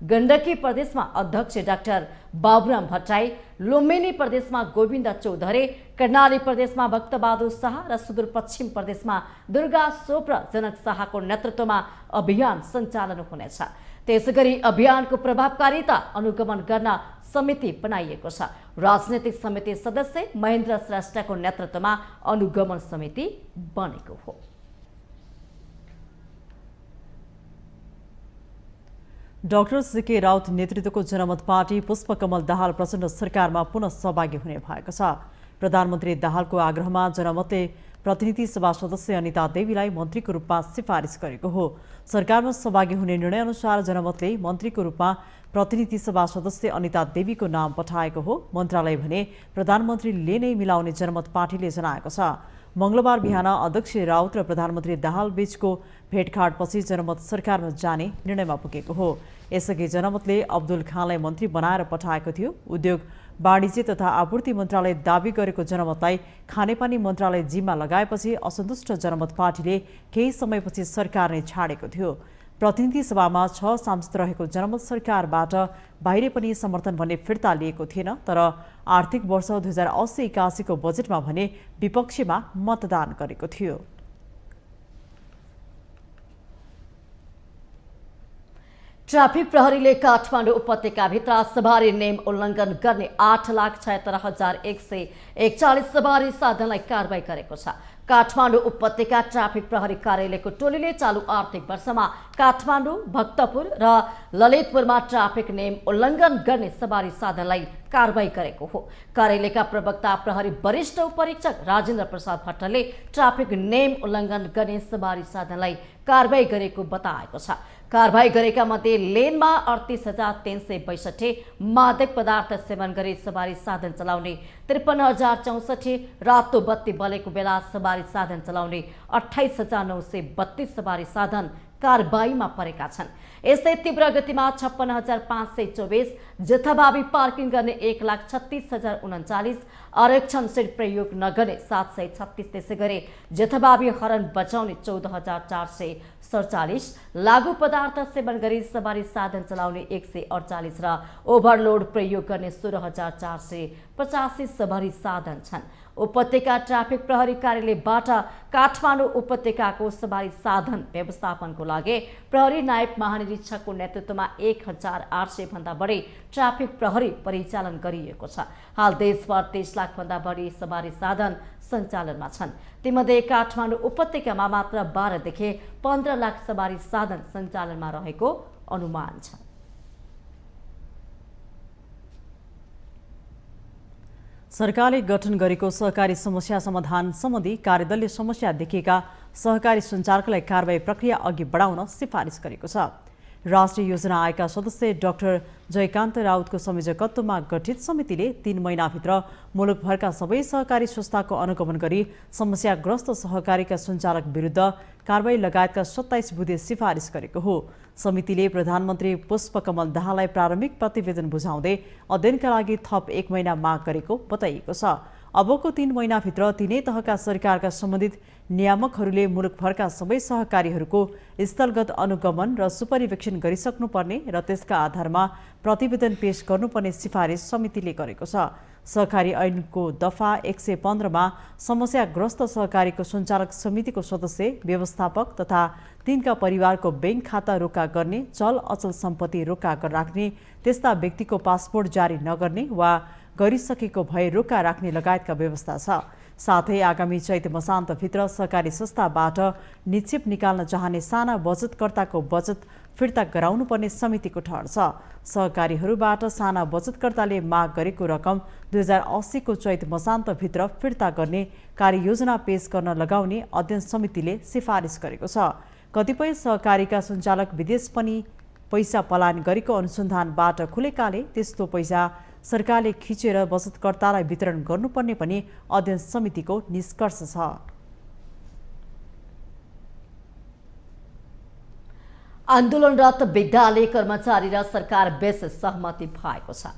गण्डकी प्रदेशमा अध्यक्ष डाक्टर बाबुराम भट्टराई, लुम्बिनी प्रदेशमा गोविन्द चौधरी, कर्णाली प्रदेशमा भक्तबहादुर शाह र सुदूरपश्चिम प्रदेशमा दुर्गा सोप र जनक शाहको नेतृत्वमा अभियान सञ्चालन हुनेछ। त्यसैगरी अभियानको प्रभावकारिता अनुगमन गर्न समिति बनाइएको छ। राजनीतिक समिति सदस्य महेन्द्र श्रेष्ठको नेतृत्वमा अनुगमन समिति बनेको हो। डाक्टर सीके राउत नेतृत्वको जनमत पार्टी पुष्पकमल दाहाल प्रचण्ड सरकारमा पुनः सहभागी हुने भएको छ। प्रधानमन्त्री दाहालको आग्रहमा जनमतले प्रतिनिधि सभा सदस्य अनिता देवीलाई मन्त्रीको रूपमा सिफारिस गरेको हो। सरकारमा सहभागी हुने निर्णय अनुसार जनमतले मन्त्रीको रूपमा प्रतिनिधि सभा सदस्य अनिता देवीको नाम पठाएको हो। मन्त्रालय भने प्रधानमन्त्रीले नै मिलाउने जनमत पार्टीले जनाएको छ। मंगलबार बिहान अध्यक्ष राउत र प्रधानमन्त्री दाहाल बीचको भेटघाटपछि जनमत सरकारमा जाने निर्णयमा पुगेको हो। यसअघि जनमतले अब्दुल खानलाई मन्त्री बनाएर पठाएको थियो। उद्योग वाणिज्य तथा आपूर्ति मन्त्रालय दावी गरेको जनमतलाई खानेपानी मन्त्रालय जिम्मा लगाएपछि असन्तुष्ट जनमत पार्टीले केही समयपछि सरकार नै छाडेको थियो। प्रतिनिधि सभामा 6 सांसद रहेको जनमत सरकारबाट बाहिर पनि समर्थन भन्ने फिर्ता लिएको थिएन। तर आर्थिक वर्ष 2080-81 को बजेटमा भने विपक्षीमा मतदान गरेको थियो। ट्राफिक प्रहरीले काठमाडौँ उपत्यकाभित्र सवारी नियम उल्लङ्घन गर्ने 8,76,141 सवारी साधनलाई कारबाही गरेको छ। काठमाडौँ उपत्यका ट्राफिक प्रहरी कार्यालयको टोलीले चालू आर्थिक वर्षमा काठमाडौँ, भक्तपुर र ललितपुरमा ट्राफिक नियम उल्लङ्घन गर्ने सवारी साधनलाई कारबाही गरेको हो। कार्यालयका प्रवक्ता प्रहरी वरिष्ठ उपरीक्षक राजेन्द्र प्रसाद भट्टले ट्राफिक नियम उल्लङ्घन गर्ने सवारी साधनलाई कारबाही गरेको बताएको छ। कारबाही गरेका मध्ये लेनमा 38,362, मादक पदार्थ सेवन गरी सवारी साधन चलाउने 53,064, रातो बत्ती बलेको बेला सवारी साधन चलाउने 28,932 सवारी साधन कारबाहीमा परेका छन्। यस्तै तीव्र गतिमा 56,524, जथाभावी पार्किङ गर्ने 1,36,039, आरक्षण सिट प्रयोग नगर्ने 736, त्यसैगरी जथाभावी हरन बचाउने 14,447, लागू पदार्थ सेवन गरी सवारी साधन चलाउने 148 र ओभरलोड प्रयोग गर्ने 16,485 सवारी साधन छन्। उपत्यका ट्राफिक प्रहरी कार्यालयबाट काठमाडौँ उपत्यकाको सवारी साधन व्यवस्थापनको लागि प्रहरी नायब महानिरीक्षकको नेतृत्वमा 1,800 भन्दा बढी ट्राफिक प्रहरी परिचालन गरिएको छ। हाल देशभर 30 लाख भन्दा बढी सवारी साधन सञ्चालनमा छन्। तीमध्ये काठमाडौँ उपत्यकामा मात्र 12 देखि 15 लाख सवारी साधन सञ्चालनमा रहेको अनुमान छ। सरकारले गठन गरेको सहकारी समस्या समाधान सम्बन्धी कार्यदलले समस्या देखिएका सहकारी सञ्चालकलाई कारबाही प्रक्रिया अघि बढाउन सिफारिस गरेको छ। राष्ट्रिय योजना आयोगका सदस्य डाक्टर जयकान्त राउतको संयोजकत्वमा गठित समितिले 3 महिनाभित्र मुलुकभरका सबै सहकारी संस्थाको अनुगमन गरी समस्याग्रस्त सहकारीका सञ्चालक विरुद्ध कारबाही लगायतका 27 बुँदे सिफारिस गरेको हो। समितिले प्रधानमन्त्री पुष्पकमल दाहाललाई प्रारम्भिक प्रतिवेदन बुझाउँदै अध्ययनका लागि थप 1 महिना माग गरेको बताइएको छ। अबको 3 महिनाभित्र तीनै तहका सरकारका सम्बन्धित नियामकहरूले मुलुकभरका सबै सहकारीहरूको स्थलगत अनुगमन र सुपरिवेक्षण गरिसक्नुपर्ने र त्यसका आधारमा प्रतिवेदन पेश गर्नुपर्ने सिफारिस समितिले गरेको छ। सहकारी ऐनको दफा 115 समस्याग्रस्त सहकारीको सञ्चालक समितिको सदस्य, व्यवस्थापक तथा तिनका परिवारको बैंक खाता रोका गर्ने, चल अचल सम्पत्ति रोका राख्ने, त्यस्ता व्यक्तिको पासपोर्ट जारी नगर्ने वा गरिसकेको भए रोका राख्ने लगायतका व्यवस्था छ। साथै आगामी चैत मसान्तभित्र सहकारी संस्थाबाट निक्षेप निकाल्न चाहने साना बचतकर्ताको बचत फिर्ता गराउनुपर्ने समितिको ठहर छ। सहकारीहरूबाट साना बचतकर्ताले माग गरेको रकम 2080 को चैत मसान्तभित्र फिर्ता गर्ने कार्ययोजना पेश गर्न लगाउने अध्ययन समितिले सिफारिस गरेको छ। कतिपय सहकारीका सञ्चालक विदेश पनि पैसा पलायन गरेको अनुसन्धानबाट खुलेकाले त्यस्तो पैसा सरकारले खिचेर बचतकर्तालाई वितरण गर्नुपर्ने पनि अध्ययन समितिको निष्कर्ष छ। आन्दोलनरत विद्यालय कर्मचारी र सरकार बीच सहमति भएको छ।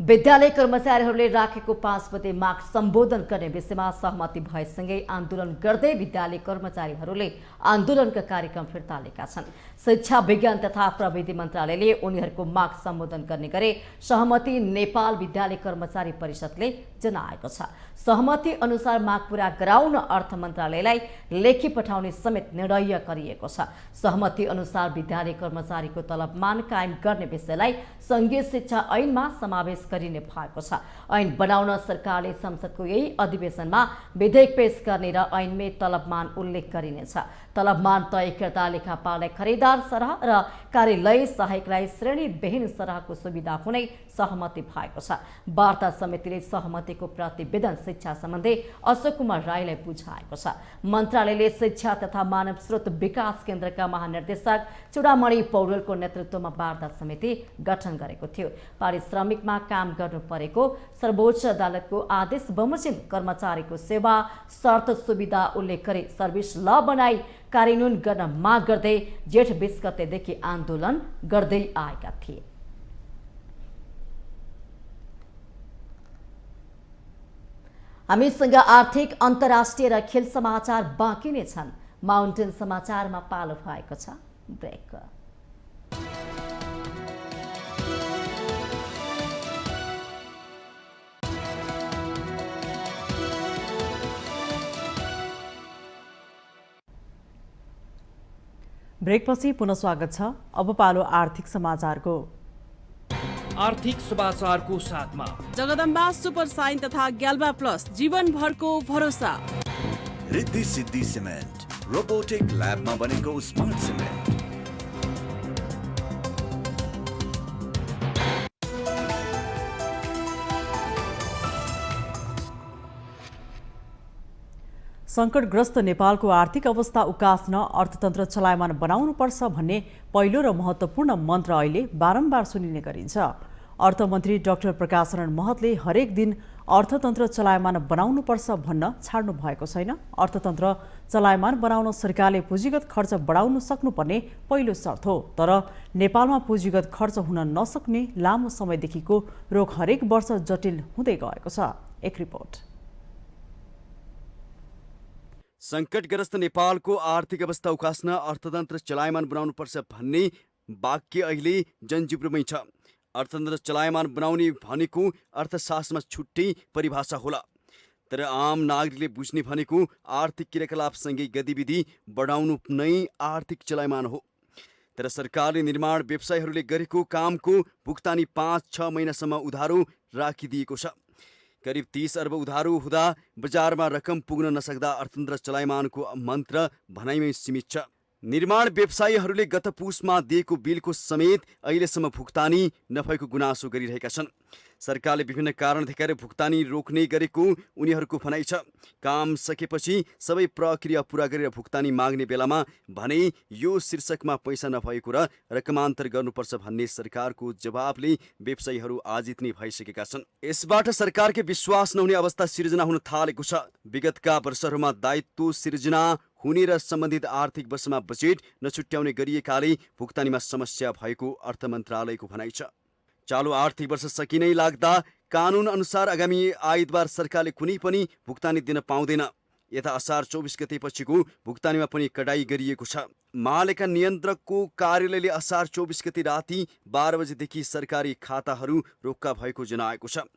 विद्यालय कर्मचारीहरूले राखेको 5 बजे माग सम्बोधन गर्ने विषयमा सहमति भएसँगै आन्दोलन गर्दै विद्यालय कर्मचारीहरूले आन्दोलनका कार्यक्रम फिर्ता लिएका छन्। शिक्षा विज्ञान तथा प्रविधि मन्त्रालयले उनीहरूको माग सम्बोधन गर्ने गरे सहमति नेपाल विद्यालय कर्मचारी परिषदले जनाएको छ। सहमति अनुसार माग पूरा गराउन अर्थ मन्त्रालयलाई लेखी पठाउने समेत निर्णय गरिएको छ। सहमति अनुसार विद्यालय कर्मचारीको तलबमान कायम गर्ने विषयलाई संघीय शिक्षा ऐनमा समावेश गरिने भएको छ। ऐन बनाउन सरकारले संसदको यही अधिवेशनमा विधेयक पेश गर्ने र ऐनमै तलबमान उल्लेख गरिनेछ। तलबमान तयकर्ता लेखापाललाई खरिदार सरह र कार्यालय सहायकलाई श्रेणीविहीन सरहको सुविधा हुने सहमति भएको छ। वार्ता समितिले सहमतिको प्रतिवेदन शिक्षा सम्बन्धी अशोक कुमार राईलाई बुझाएको छ। मन्त्रालयले शिक्षा तथा मानव स्रोत विकास केन्द्रका महानिर्देशक चूडामणि पौडेलको नेतृत्वमा वार्ता समिति गठन गरेको थियो। पारिश्रमिकमा काम गर्नु परेको सर्वोच्च अदालतको आदेश बमोजिम कर्मचारीको सेवा शर्त सुविधा उल्लेख गरी सर्भिस ल बनाई कार्यान्वयन गर्न माग गर्दै जेठ 20 गतेदेखि आन्दोलन गर्दै आएका थिए। हामीसँग आर्थिक अन्तर्राष्ट्रिय र खेल समाचार बाँकी नै छन्। माउन्टेन समाचारमा पालो भएको छ ब्रेक। ब्रेकपछि पुनः स्वागत छ। अब पालो आर्थिक समाचारको। आर्थिक समाचारको साथमा जगदम्बा सुपर साइन तथा ग्याल्बा प्लस जीवनभरको भरोसा। रिद्धि सिद्धि सिमेन्ट रोबोटिक ल्याबमा बनेको स्मार्ट सिमेन्ट। सङ्कटग्रस्त नेपालको आर्थिक अवस्था उकास्न अर्थतन्त्र चलायमान बनाउनुपर्छ भन्ने पहिलो र महत्त्वपूर्ण मन्त्र अहिले बारम्बार सुनिने गरिन्छ। अर्थमन्त्री डाक्टर प्रकाश शरण महतले हरेक दिन अर्थतन्त्र चलायमान बनाउनुपर्छ भन्न छाड्नु भएको छैन। अर्थतन्त्र चलायमान बनाउन सरकारले पुँजीगत खर्च बढाउन सक्नुपर्ने पहिलो शर्त हो। तर नेपालमा पुँजीगत खर्च हुन नसक्ने लामो समयदेखिको रोग हरेक वर्ष जटिल हुँदै गएको छ। एक रिपोर्ट। सङ्कटग्रस्त नेपालको आर्थिक अवस्था उकास्न अर्थतन्त्र चलायमान बनाउनुपर्छ भन्ने वाक्य अहिले जनजिब्रोमै छ। अर्थतन्त्र चलायमान बनाउने भनेको अर्थशास्त्रमा छुट्टै परिभाषा होला। तर आम नागरिकले बुझ्ने भनेको आर्थिक क्रियाकलापसँगै गतिविधि बढाउनु नै आर्थिक चलायमान हो। तर सरकारले निर्माण व्यवसायीहरूले गरेको कामको भुक्तानी 5-6 महिनासम्म उधारो राखिदिएको छ। करिब 30 अर्ब उधारो हुँदा बजारमा रकम पुग्न नसक्दा अर्थतन्त्र चलायमानको मन्त्र भनाइमै सीमित छ। निर्माण व्यवसायीहरूले गत पुसमा दिएको बिलको समेत अहिलेसम्म भुक्तानी नभएको गुनासो गरिरहेका छन्। सरकारले विभिन्न कारण देखाएर भुक्तानी रोक्ने गरेको उनीहरूको भनाइ छ। काम सकेपछि सबै प्रक्रिया पूरा गरेर भुक्तानी माग्ने बेलामा भने यो शीर्षकमा पैसा नभएको र रकमान्तर गर्नुपर्छ भन्ने सरकारको जवाबले व्यवसायीहरू आजित नै भइसकेका छन्। यसबाट सरकारकै विश्वास नहुने अवस्था सिर्जना हुन थालेको छ। विगतका वर्षहरूमा दायित्व सिर्जना हुने र सम्बन्धित आर्थिक वर्षमा बजेट नछुट्याउने गरिएकाले भुक्तानीमा समस्या भएको अर्थ मन्त्रालयको भनाइ छ। चालु आर्थिक वर्ष सकिनै लाग्दा कानुन अनुसार आगामी आइतबार सरकारले कुनै पनि भुक्तानी दिन पाउँदैन। यता असार 24 गते पछिको भुक्तानीमा पनि कडाई गरिएको छ। महालेखा नियन्त्रकको कार्यालयले असार 24 गते राति 12 बजेदेखि सरकारी खाताहरू रोक्का भएको जनाएको छ।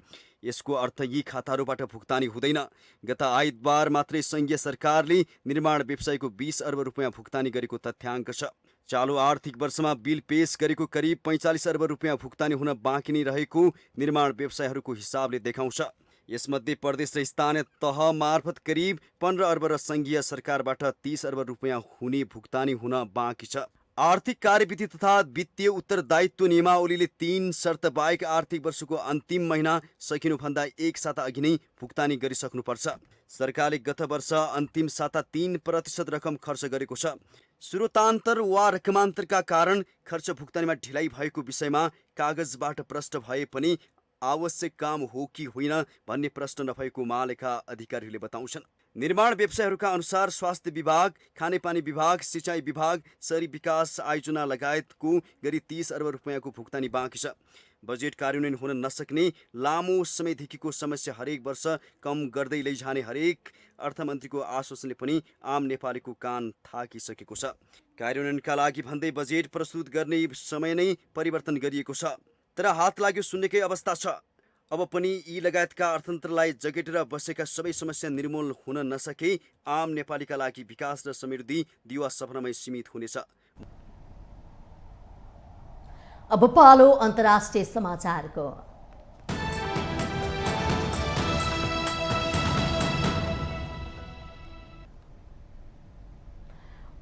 यसको अर्थ यी खाताहरूबाट भुक्तानी हुँदैन। गत आइतबार मात्रै सङ्घीय सरकारले निर्माण व्यवसायको 20 अर्ब रुपियाँ भुक्तानी गरेको तथ्याङ्क छ। चालु आर्थिक वर्षमा बिल पेश गरेको करिब 45 अर्ब रुपियाँ भुक्तानी हुन बाँकी नै रहेको निर्माण व्यवसायीहरूको हिसाबले देखाउँछ। यसमध्ये प्रदेश र स्थानीय तह मार्फत करिब 15 अर्ब र सङ्घीय सरकारबाट 30 अर्ब रुपियाँ हुने भुक्तानी हुन बाँकी छ। आर्थिक कार्यविधि तथा वित्तीय उत्तरदायित्व नियमावलीले 3 शर्त बाहेक आर्थिक वर्षको अन्तिम महिना सकिनुभन्दा 1 साता अघि नै भुक्तानी गरिसक्नुपर्छ। सरकारले गत वर्ष अन्तिम साता 3% रकम खर्च गरेको छ। स्रोतान्तर वा रकमान्तरका कारण खर्च भुक्तानीमा ढिलाइ भएको विषयमा कागजबाट प्रष्ट भए पनि आवश्यक काम हो कि होइन भन्ने प्रश्न नभएको महालेखा अधिकारीहरूले बताउँछन्। निर्माण व्यवसायहरूका अनुसार स्वास्थ्य विभाग, खानेपानी विभाग, सिँचाइ विभाग, शहरी विकास आयोजना लगायतको गरी 30 अर्ब रुपियाँको भुक्तानी बाँकी छ। बजेट कार्यान्वयन हुन नसक्ने लामो समयदेखिको समस्या हरेक वर्ष कम गर्दै लैजाने हरेक अर्थमन्त्रीको आश्वासनले पनि आम नेपालीको कान थाकिसकेको छ। कार्यान्वयनका लागि भन्दै बजेट प्रस्तुत गर्ने समय नै परिवर्तन गरिएको छ, तर हात लाग्यो सुन्नेकै अवस्था छ। अब पनि यी लगायतका अर्थतन्त्रलाई जगेटेर बसेका सबै समस्या निर्मूल हुन नसके आम नेपालीका लागि विकास र समृद्धि दिवा सपनामै सीमित हुनेछ। अब पालो अन्तर्राष्ट्रिय समाचारको।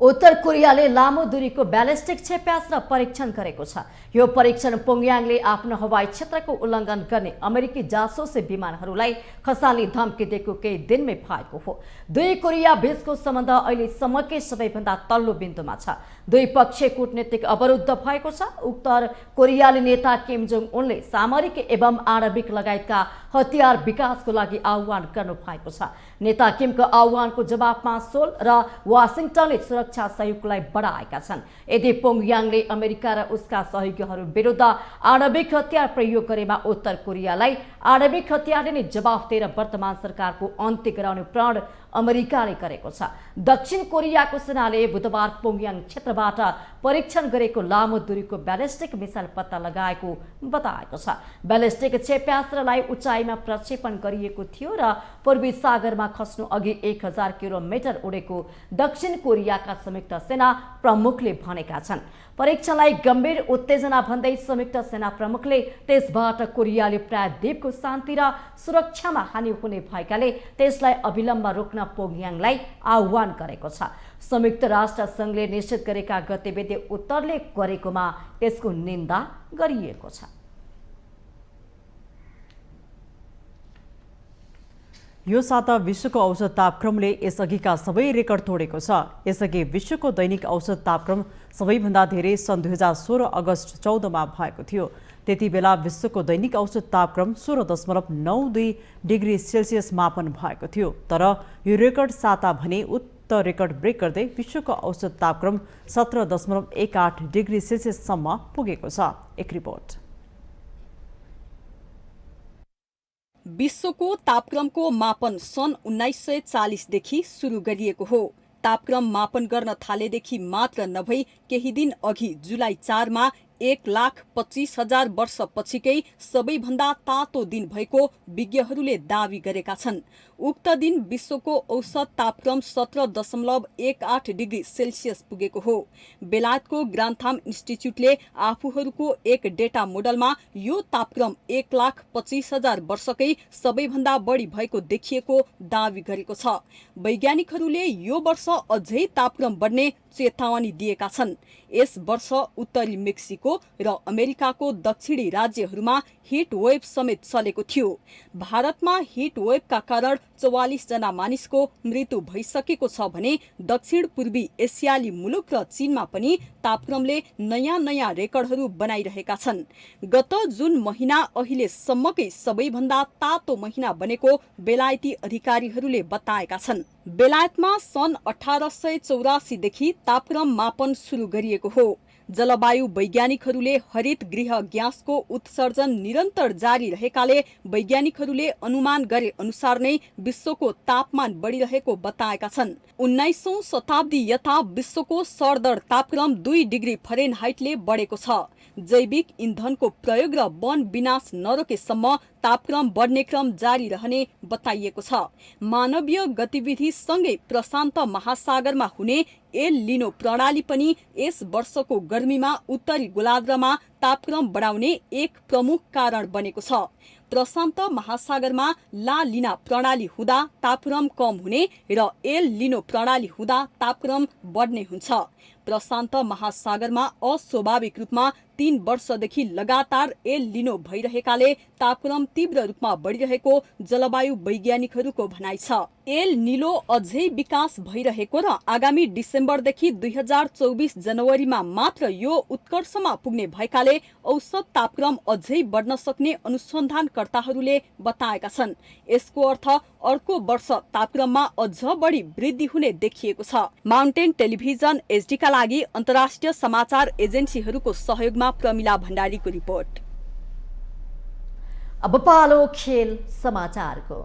उत्तर कोरियाले लामो दूरीको ब्यालिस्टिक क्षेप्यास्त्र परीक्षण गरेको छ। यो परीक्षण प्योङयाङले आफ्नो हवाई क्षेत्रको उल्लङ्घन गर्ने अमेरिकी जासुसी विमानहरूलाई खसाल्ने धम्की दिएको केही दिनमै भएको हो। दुई कोरिया बीचको सम्बन्ध अहिलेसम्मकै सबैभन्दा तल्लो बिन्दुमा छ। दुई पक्षीय कूटनीतिक अवरुद्ध भएको छ। उत्तर कोरियाली नेता किम जोङ उनले सामरिक एवं आणविक लगायतका हतियार विकासको लागि आह्वान गर्नु भएको छ। नेता किमको आह्वानको जवाफमा सोल र वासिङटनले सुरक्षा सहयोगलाई बढाएका छन्। यदि प्योङयाङले अमेरिका र उसका सहयोगीहरू विरुद्ध आणविक हतियार प्रयोग गरेमा उत्तर कोरियालाई आणविक हतियारले नै जवाफ दिएर वर्तमान सरकारको अन्त्य गराउने प्रण अमेरिकाले गरेको छ। दक्षिण कोरियाको सेनाले बुधबार प्योङयाङ क्षेत्रबाट परीक्षण गरेको लामो दूरीको ब्यालिस्टिक मिसाइल पत्ता लगाएको बताएको छ। ब्यालिस्टिक क्षेप्यास्त्रलाई उचाइमा प्रक्षेपण गरिएको थियो र पूर्वी सागरमा खस्नु अघि 1000 किलोमिटर उडेको दक्षिण कोरियाका संयुक्त सेना प्रमुखले भनेका छन्। परीक्षणलाई गम्भीर उत्तेजना भन्दै संयुक्त सेना प्रमुखले त्यसबाट कोरियाली प्रायद्वीपको शान्ति र सुरक्षामा हानि हुने भएकाले त्यसलाई अविलम्ब रोक्न प्योङयाङलाई आह्वान गरेको छ। संयुक्त राष्ट्र संघले निश्चित गरेका गतिविधि उत्तरले गरेकोमा त्यसको निन्दा गरिएको छ। यो साता विश्वको औसत तापक्रमले यसअघिका सबै रेकर्ड तोडेको छ। यसअघि विश्वको दैनिक औसत तापक्रम सबैभन्दा धेरै सन् 2016 अगस्त 14 मा भएको थियो। त्यति बेला विश्वको दैनिक औसत तापक्रम 16.92 डिग्री सेल्सियस मापन भएको थियो। तर यो रेकर्ड साता भने उक्त रेकर्ड ब्रेक गर्दै विश्वको औसत तापक्रम 17.18 डिग्री सेल्सियससम्म पुगेको छ। एक रिपोर्ट। विश्वको तापक्रमको मापन सन् 1940 देखि सुरु गरिएको हो। तापक्रम मापन गर्न थालेदेखि मात्र नभई केही दिन अघि जुलाई 4 मा 1,25,000 वर्ष पछिकै सबैभन्दा तातो दिन भएको विज्ञहरूले दावी गरेका छन्। उक्त दिन विश्वको औसत तापक्रम 17.18 डिग्री सेल्सियस पुगेको हो। बेलायतको ग्रान्थाम इन्स्टिच्युटले आफूहरूको एक डेटा मोडलमा यो तापक्रम 1,25,000 वर्षकै सबैभन्दा बढी भएको देखिएको दावी गरेको छ। वैज्ञानिकहरूले यो वर्ष अझै तापक्रम बढ्ने चेतावनी दिएका छन्। यस वर्ष उत्तरी मेक्सिको र अमेरिकाको दक्षिणी राज्यहरूमा हिट वेभ समेत चलेको थियो। भारतमा हिट वेभका कारण 44 जना मानिसको मृत्यु भइसकेको छ भने दक्षिण पूर्वी एसियाली मुलुक र चीनमा पनि तापक्रमले नयाँ रेकर्डहरू बनाइरहेका छन्। गत जुन महिना अहिलेसम्मकै सबैभन्दा तातो महिना बनेको बेलायती अधिकारीहरूले बताएका छन्। बेलायतमा सन् 1884 देखि तापक्रम मापन सुरु गरिएको हो। जलवायु वैज्ञानिकहरूले हरित गृह ग्यासको उत्सर्जन निरन्तर जारी रहेकाले वैज्ञानिकहरूले अनुमान गरे अनुसार नै विश्वको तापमान बढिरहेको बताएका छन्। 19औं शताब्दी यता विश्वको सरदर तापक्रम 2 डिग्री फरेनहाइटले बढेको छ। जैविक इन्धनको प्रयोग र वन विनाश नरोकेसम्म तापक्रम बढ्ने क्रम जारी रहने बताइएको छ। मानवीय गतिविधिसँगै प्रशान्त महासागरमा हुने एल लिनो प्रणाली पनि यस वर्षको गर्मीमा उत्तरी गोलार्धमा तापक्रम बढाउने एक प्रमुख कारण बनेको छ। प्रशान्त महासागरमा ला लिना प्रणाली हुँदा तापक्रम कम हुने र एल लिनो प्रणाली हुँदा तापक्रम बढ्ने हुन्छ। प्रशान्त महासागरमा अस्वाभाविक रूपमा 3 वर्षदेखि लगातार एल लिनो भइरहेकाले तापक्रम तीव्र रूपमा बढिरहेको जलवायु वैज्ञानिकहरूको भनाइ छ। एल निलो अझै विकास भइरहेको र आगामी डिसेम्बरदेखि 2024 जनवरीमा मात्र यो उत्कर्षमा पुग्ने भएकाले औसत तापक्रम अझै बढ्न सक्ने अनुसन्धानकर्ताहरूले बताएका छन्। यसको अर्थ अर्को वर्ष तापक्रममा अझ बढी वृद्धि हुने देखिएको छ। माउन्टेन टेलिभिजन एचडीका लागि अन्तर्राष्ट्रिय समाचार एजेन्सीहरूको सहयोगमा प्रमिला भण्डारीको रिपोर्ट। अब पालो खेल समाचारको।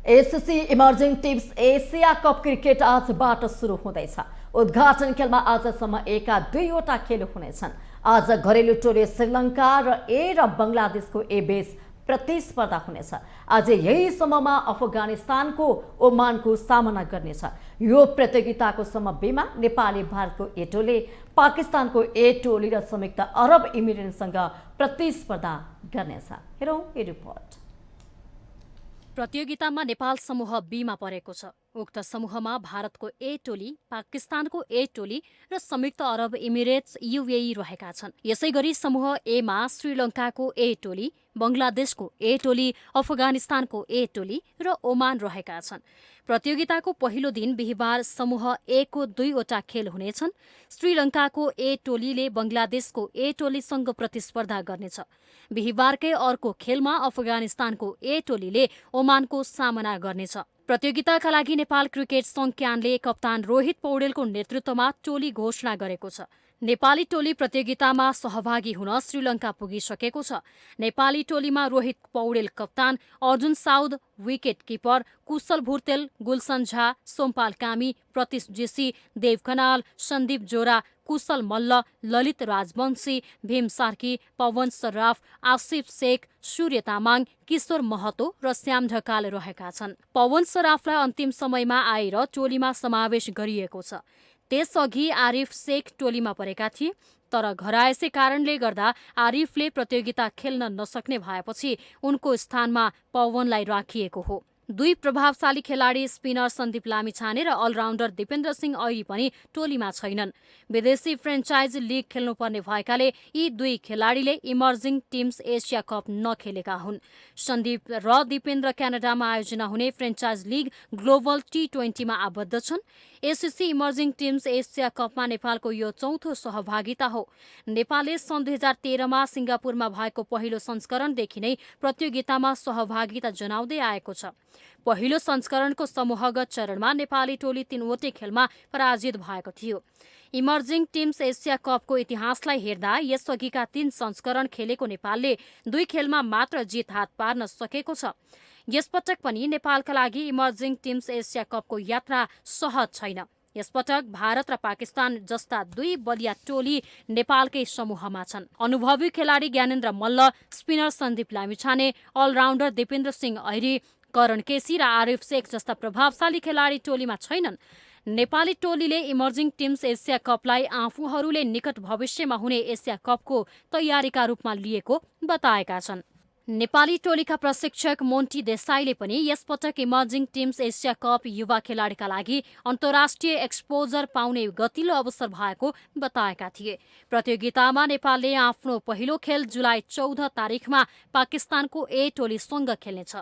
ACC emerging teams Asia Cup cricket आजबाट सुरु हुँदैछ। उद्घाटन खेलमा आजसम्म एका 2वटा खेल हुनेछन्। आज घरेलु टोली श्रीलङ्का र ए र बङ्गलादेशको ए बीच प्रतिस्पर्धा हुनेछ। आज यही समयमा अफगानिस्तानको ओमानको सामना गर्नेछ। यो प्रतियोगिताको समूह बीमा नेपाली भारतको ए टोली पाकिस्तानको ए टोली र संयुक्त अरब इमिरेट्ससँग प्रतिस्पर्धा गर्नेछ। हेरौँ यो रिपोर्ट। प्रतियोगितामा नेपाल समूह बीमा परेको छ। उक्त समूहमा भारतको ए टोली, पाकिस्तानको ए टोली र संयुक्त अरब इमिरेट्स युएई रहेका छन्। यसैगरी समूह एमा श्रीलङ्काको ए टोली, बङ्गलादेशको ए टोली, अफगानिस्तानको ए टोली र ओमान रहेका छन्। प्रतियोगिताको पहिलो दिन बिहिबार समूह ए को 2वटा खेल हुनेछन्। श्रीलङ्काको ए टोलीले बङ्गलादेशको ए टोलीसँग प्रतिस्पर्धा गर्नेछ। बिहिबारकै अर्को खेलमा अफगानिस्तानको ए टोलीले ओमानको सामना गर्नेछ। प्रतियोगिताका लागि नेपाल क्रिकेट संघ क्यानले कप्तान रोहित पौडेलको नेतृत्वमा टोली घोषणा गरेको छ। नेपाली टोली प्रतियोगितामा सहभागी हुन श्रीलङ्का पुगिसकेको छ। नेपाली टोलीमा रोहित पौडेल कप्तान, अर्जुन साउद विकेट किपर, कुशल भुर्तेल, गुलसन झा, सोमपाल कामी, प्रतीश जेसी, देव कनाल, सन्दीप जोरा, कुशल मल्ल, ललित राजवंशी, भीम सार्की, पवन सर्राफ, आसिफ शेख, सूर्य तामाङ, किशोर महतो र श्याम ढकाल रहेका छन्। पवन सर्राफलाई अन्तिम समयमा आएर टोलीमा समावेश गरिएको छ। त्यसअघि आरिफ शेख टोलीमा परेका थिए, तर घरायसी कारणले गर्दा आरिफले प्रतियोगिता खेल्न नसक्ने भएपछि उनको स्थानमा पवनलाई राखिएको हो। 2 प्रभावशाली खेलाडी स्पिनर सन्दीप लामिछाने र अलराउन्डर दिपेन्द्र सिंह ऐरी पनि टोलीमा छैनन्। विदेशी फ्रेन्चाइज लिग खेल्नुपर्ने भएकाले यी 2 खेलाडीले इमर्जिङ टिम्स एसिया कप नखेलेका हुन्। सन्दीप र दिपेन्द्र क्यानाडामा आयोजना हुने फ्रेन्चाइज लिग ग्लोबल T20मा आबद्ध छन्। एससी इमर्जिङ टिम्स एसिया कपमा नेपालको यो 4थो सहभागिता हो। नेपालले सन् 2013मा सिङ्गापुरमा भएको पहिलो संस्करणदेखि नै प्रतियोगितामा सहभागिता जनाउँदै आएको छ। पहिलो संस्करणको समूहगत चरणमा नेपाली टोली 3वटै खेलमा पराजित भएको थियो। इमर्जिङ टिम्स एसिया कपको इतिहासलाई हेर्दा यसअघिका 3 संस्करण खेलेको नेपालले 2 खेलमा मात्र जित हात पार्न सकेको छ। यसपटक पनि नेपालका लागि इमर्जिङ टिम्स एसिया कपको यात्रा सहज छैन। यसपटक भारत र पाकिस्तान जस्ता 2 बलिया टोली नेपालकै समूहमा छन्। अनुभवी खेलाडी ज्ञानेन्द्र मल्ल, स्पिनर सन्दीप लामिछाने, अलराउन्डर दिपेन्द्र सिंह ऐरी, करण केसी र आरिफ शेख जस्ता प्रभावशाली खेलाडी टोलीमा छैनन्। नेपाली टोलीले इमर्जिङ टिम्स एसिया कपलाई आफूहरूले निकट भविष्यमा हुने एसिया कपको तयारीका रूपमा लिएको बताएका छन्। नेपाली टोलीका प्रशिक्षक मोन्टी देसाईले पनि यसपटक इमर्जिङ टिम्स एसिया कप युवा खेलाडीका लागि अन्तर्राष्ट्रिय एक्सपोजर पाउने गतिलो अवसर भएको बताएका थिए। प्रतियोगितामा नेपालले आफ्नो पहिलो खेल जुलाई 14 तारिखमा पाकिस्तानको ए टोलीसँग खेल्नेछ।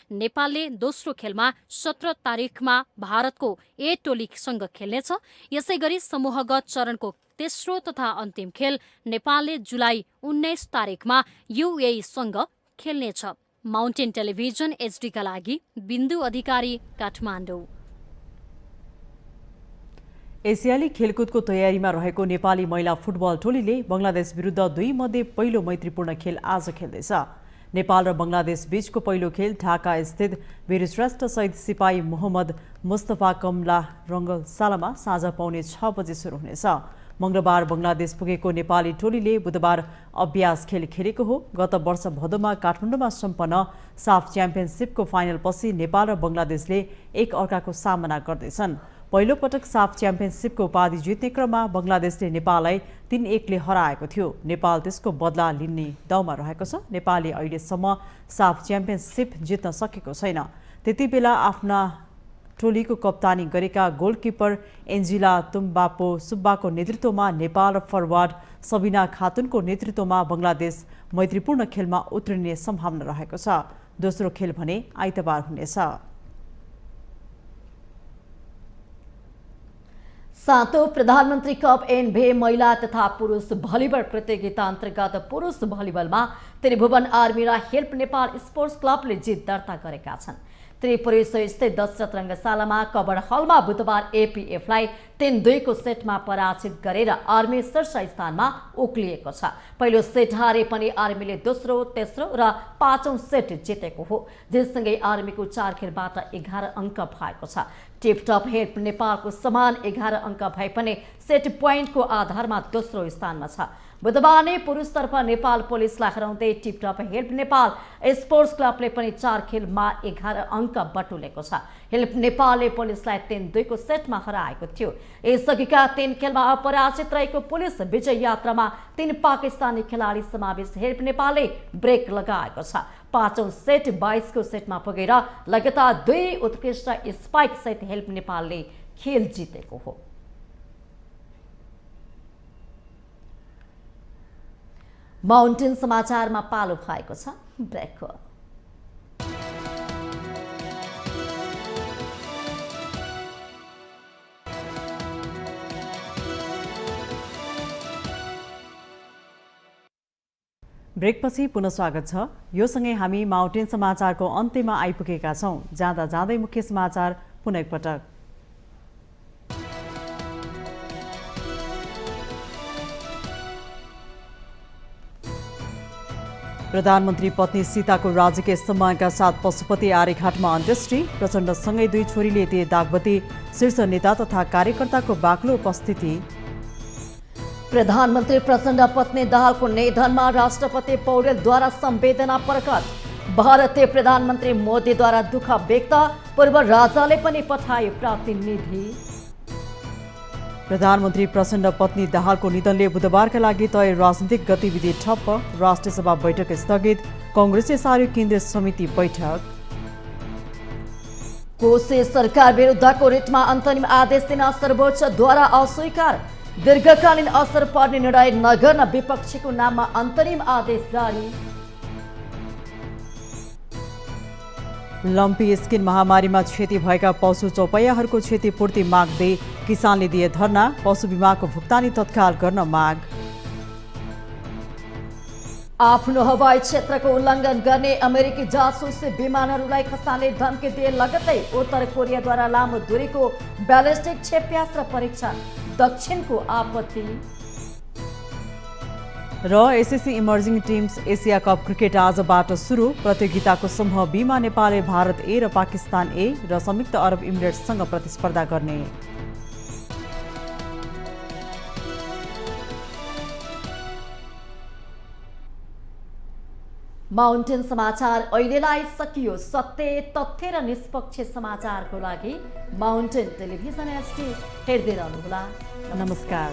नेपालले दोस्रो खेलमा 17 तारिखमा भारतको ए टोलीसँग खेल्नेछ। यसैगरी समूहगत चरणको तेस्रो तथा अन्तिम खेल नेपालले जुलाई 19 तारिखमा युएईसँग खेल्नेछ। माउन्टेन टेलिभिजन एचडीका लागि बिन्दु अधिकारी, काठमाडौँ। एसियाली खेलकुदको तयारीमा रहेको नेपाली महिला फुटबल टोलीले बङ्गलादेश विरुद्ध 2 मध्ये पहिलो मैत्रीपूर्ण खेल आज खेल्दैछ। नेपाल र बङ्गलादेश बीचको पहिलो खेल ढाका स्थित वीरश्रेष्ठ शहीद सिपाही मोहम्मद मुस्तफा कमला रङ्गशालामा साँझ पौने 6 बजे सुरु हुनेछ। मंगलबार बङ्गलादेश पुगेको नेपाली टोलीले बुधबार अभ्यास खेल खेलेको हो। गत वर्ष भदौमा काठमाडौँमा सम्पन्न साफ च्याम्पियनसिपको फाइनलपछि नेपाल र बङ्गलादेशले एक अर्काको सामना गर्दैछन्। पहिलो पटक साफ च्याम्पियनसिपको उपाधि जित्ने क्रममा बङ्गलादेशले नेपाललाई 3-1 ले हराएको थियो। नेपाल त्यसको बदला लिने दाउमा रहेको छ। नेपालले अहिलेसम्म साफ च्याम्पियनसिप जित्न सकेको छैन। त्यतिबेला आफ्ना टोलीको कप्तानी गरेका गोलकिपर एन्जिला तुम्बापो सुब्बाको नेतृत्वमा नेपाल र फरवार्ड सबिना खातुनको नेतृत्वमा बङ्गलादेश मैत्रीपूर्ण खेलमा उत्रिने सम्भावना रहेको छ। दोस्रो खेल भने आइतबार हुनेछ। सातौं प्रधानमन्त्री कप एनबी महिला तथा पुरुष भलिबल प्रतियोगिता अन्तर्गत पुरुष भलिबलमा त्रिभुवन आर्मी र हेल्प नेपाल स्पोर्ट्स क्लबले जित दर्ता गरेका छन्। त्रिपुरेश्वर स्थित दशरथ रङ्गशालामा कबर हलमा बुधबार एपीएफलाई 3-2 को सेटमा पराजित गरेर आर्मी शीर्ष स्थानमा उक्लिएको छ। पहिलो सेट हारे पनि आर्मीले दोस्रो, तेस्रो र पाँचौं सेट जितेको हो। जससँगै आर्मीको 4 खेलबाट 11 अङ्क भएको छ। टिपटप हेल्प नेपालको समान 11 अङ्क भए पनि सेट पोइन्टको आधारमा दोस्रो स्थानमा छ। बुधबार नै पुरुषतर्फ नेपाल पुलिसलाई हराउँदै टिपटप हेल्प नेपाल स्पोर्ट्स क्लबले पनि 4 खेलमा 11 अङ्क बटुलेको छ। हेल्प नेपालले पुलिसलाई 3-2 को सेटमा हराएको थियो। यसअघिका 3 खेलमा अपराजित रहेको पुलिस विजय यात्रामा 3 पाकिस्तानी खेलाडी समावेश हेल्प नेपालले ब्रेक लगाएको छ। पाँचौं सेट 22 को सेटमा पुगेर लगातार 2 उत्कृष्ट स्पाइक सहित हेल्प नेपालले खेल जितेको हो। माउन्टेन समाचारमा पालो भएको छ ब्रेकको। ब्रेकपछि पुनः स्वागत छ। यो सँगै हामी माउन्टेन समाचारको अन्त्यमा आइपुगेका छौं। जाँदा जाँदै मुख्य समाचार पुनः एकपटक। प्रधानमन्त्री पत्नी सीताको राजकीय सम्मानका साथ पशुपति आर्यघाटमा अन्त्येष्टि। प्रचण्डसँगै 2 छोरीले दिए दागबत्ती। शीर्ष नेता तथा कार्यकर्ताको बाक्लो उपस्थिति। प्रधानमन्त्री प्रचण्ड पत्नी दाहालको निधनमा राष्ट्रपति पौडेलद्वारा संवेदना प्रकट। भारतीय प्रधानमन्त्री मोदीद्वारा दुःख व्यक्त। पूर्व राजाले पनि पठाए प्रतिनिधि। प्रधानमन्त्री प्रचण्ड पत्नी दाहालको निधनले बुधबारका लागि तय राजनीतिक गतिविधि ठप्प। राष्ट्रिय सभा बैठक स्थगित। कांग्रेसले सार्यो केन्द्रीय समिति बैठक। कोशी सरकार विरुद्धको रिटमा अन्तरिम आदेश दिन सर्वोच्चद्वारा अस्वीकार। दीर्घकालीन असर पर्ने निर्णय नगर्न विपक्षीको नाममा अन्तरिम आदेश जारी। लम्पी स्किन महामारीमा क्षति भएका पशु चौपैयाहरूको क्षतिपूर्ति माग्दै किसानले दिए धरना। पशु बिमाको भुक्तानी तत्काल गर्न माग। आफ्नो हवाई क्षेत्रको उल्लङ्घन गर्ने अमेरिकी जासुस विमानहरूलाई खसाल्ने धम्की दिए लगत्तै उत्तर कोरियाद्वारा लामो दूरीको ब्यालिस्टिक क्षेप्यास्त्र परीक्षण। दक्षिणको आपत्ति। र ACC emerging teams Asia Cup cricket आजबाट सुरु। प्रतियोगिताको समूह बीमा नेपालले भारत ए र पाकिस्तान ए र संयुक्त अरब इमिरेट्ससँग प्रतिस्पर्धा गर्ने। माउन्टेन समाचार अहिलेलाई सकियो। सत्य, तथ्य र निष्पक्ष समाचारको लागि माउन्टेन टेलिभिजन एचडी हेर्दै रहनुहोला। नमस्कार।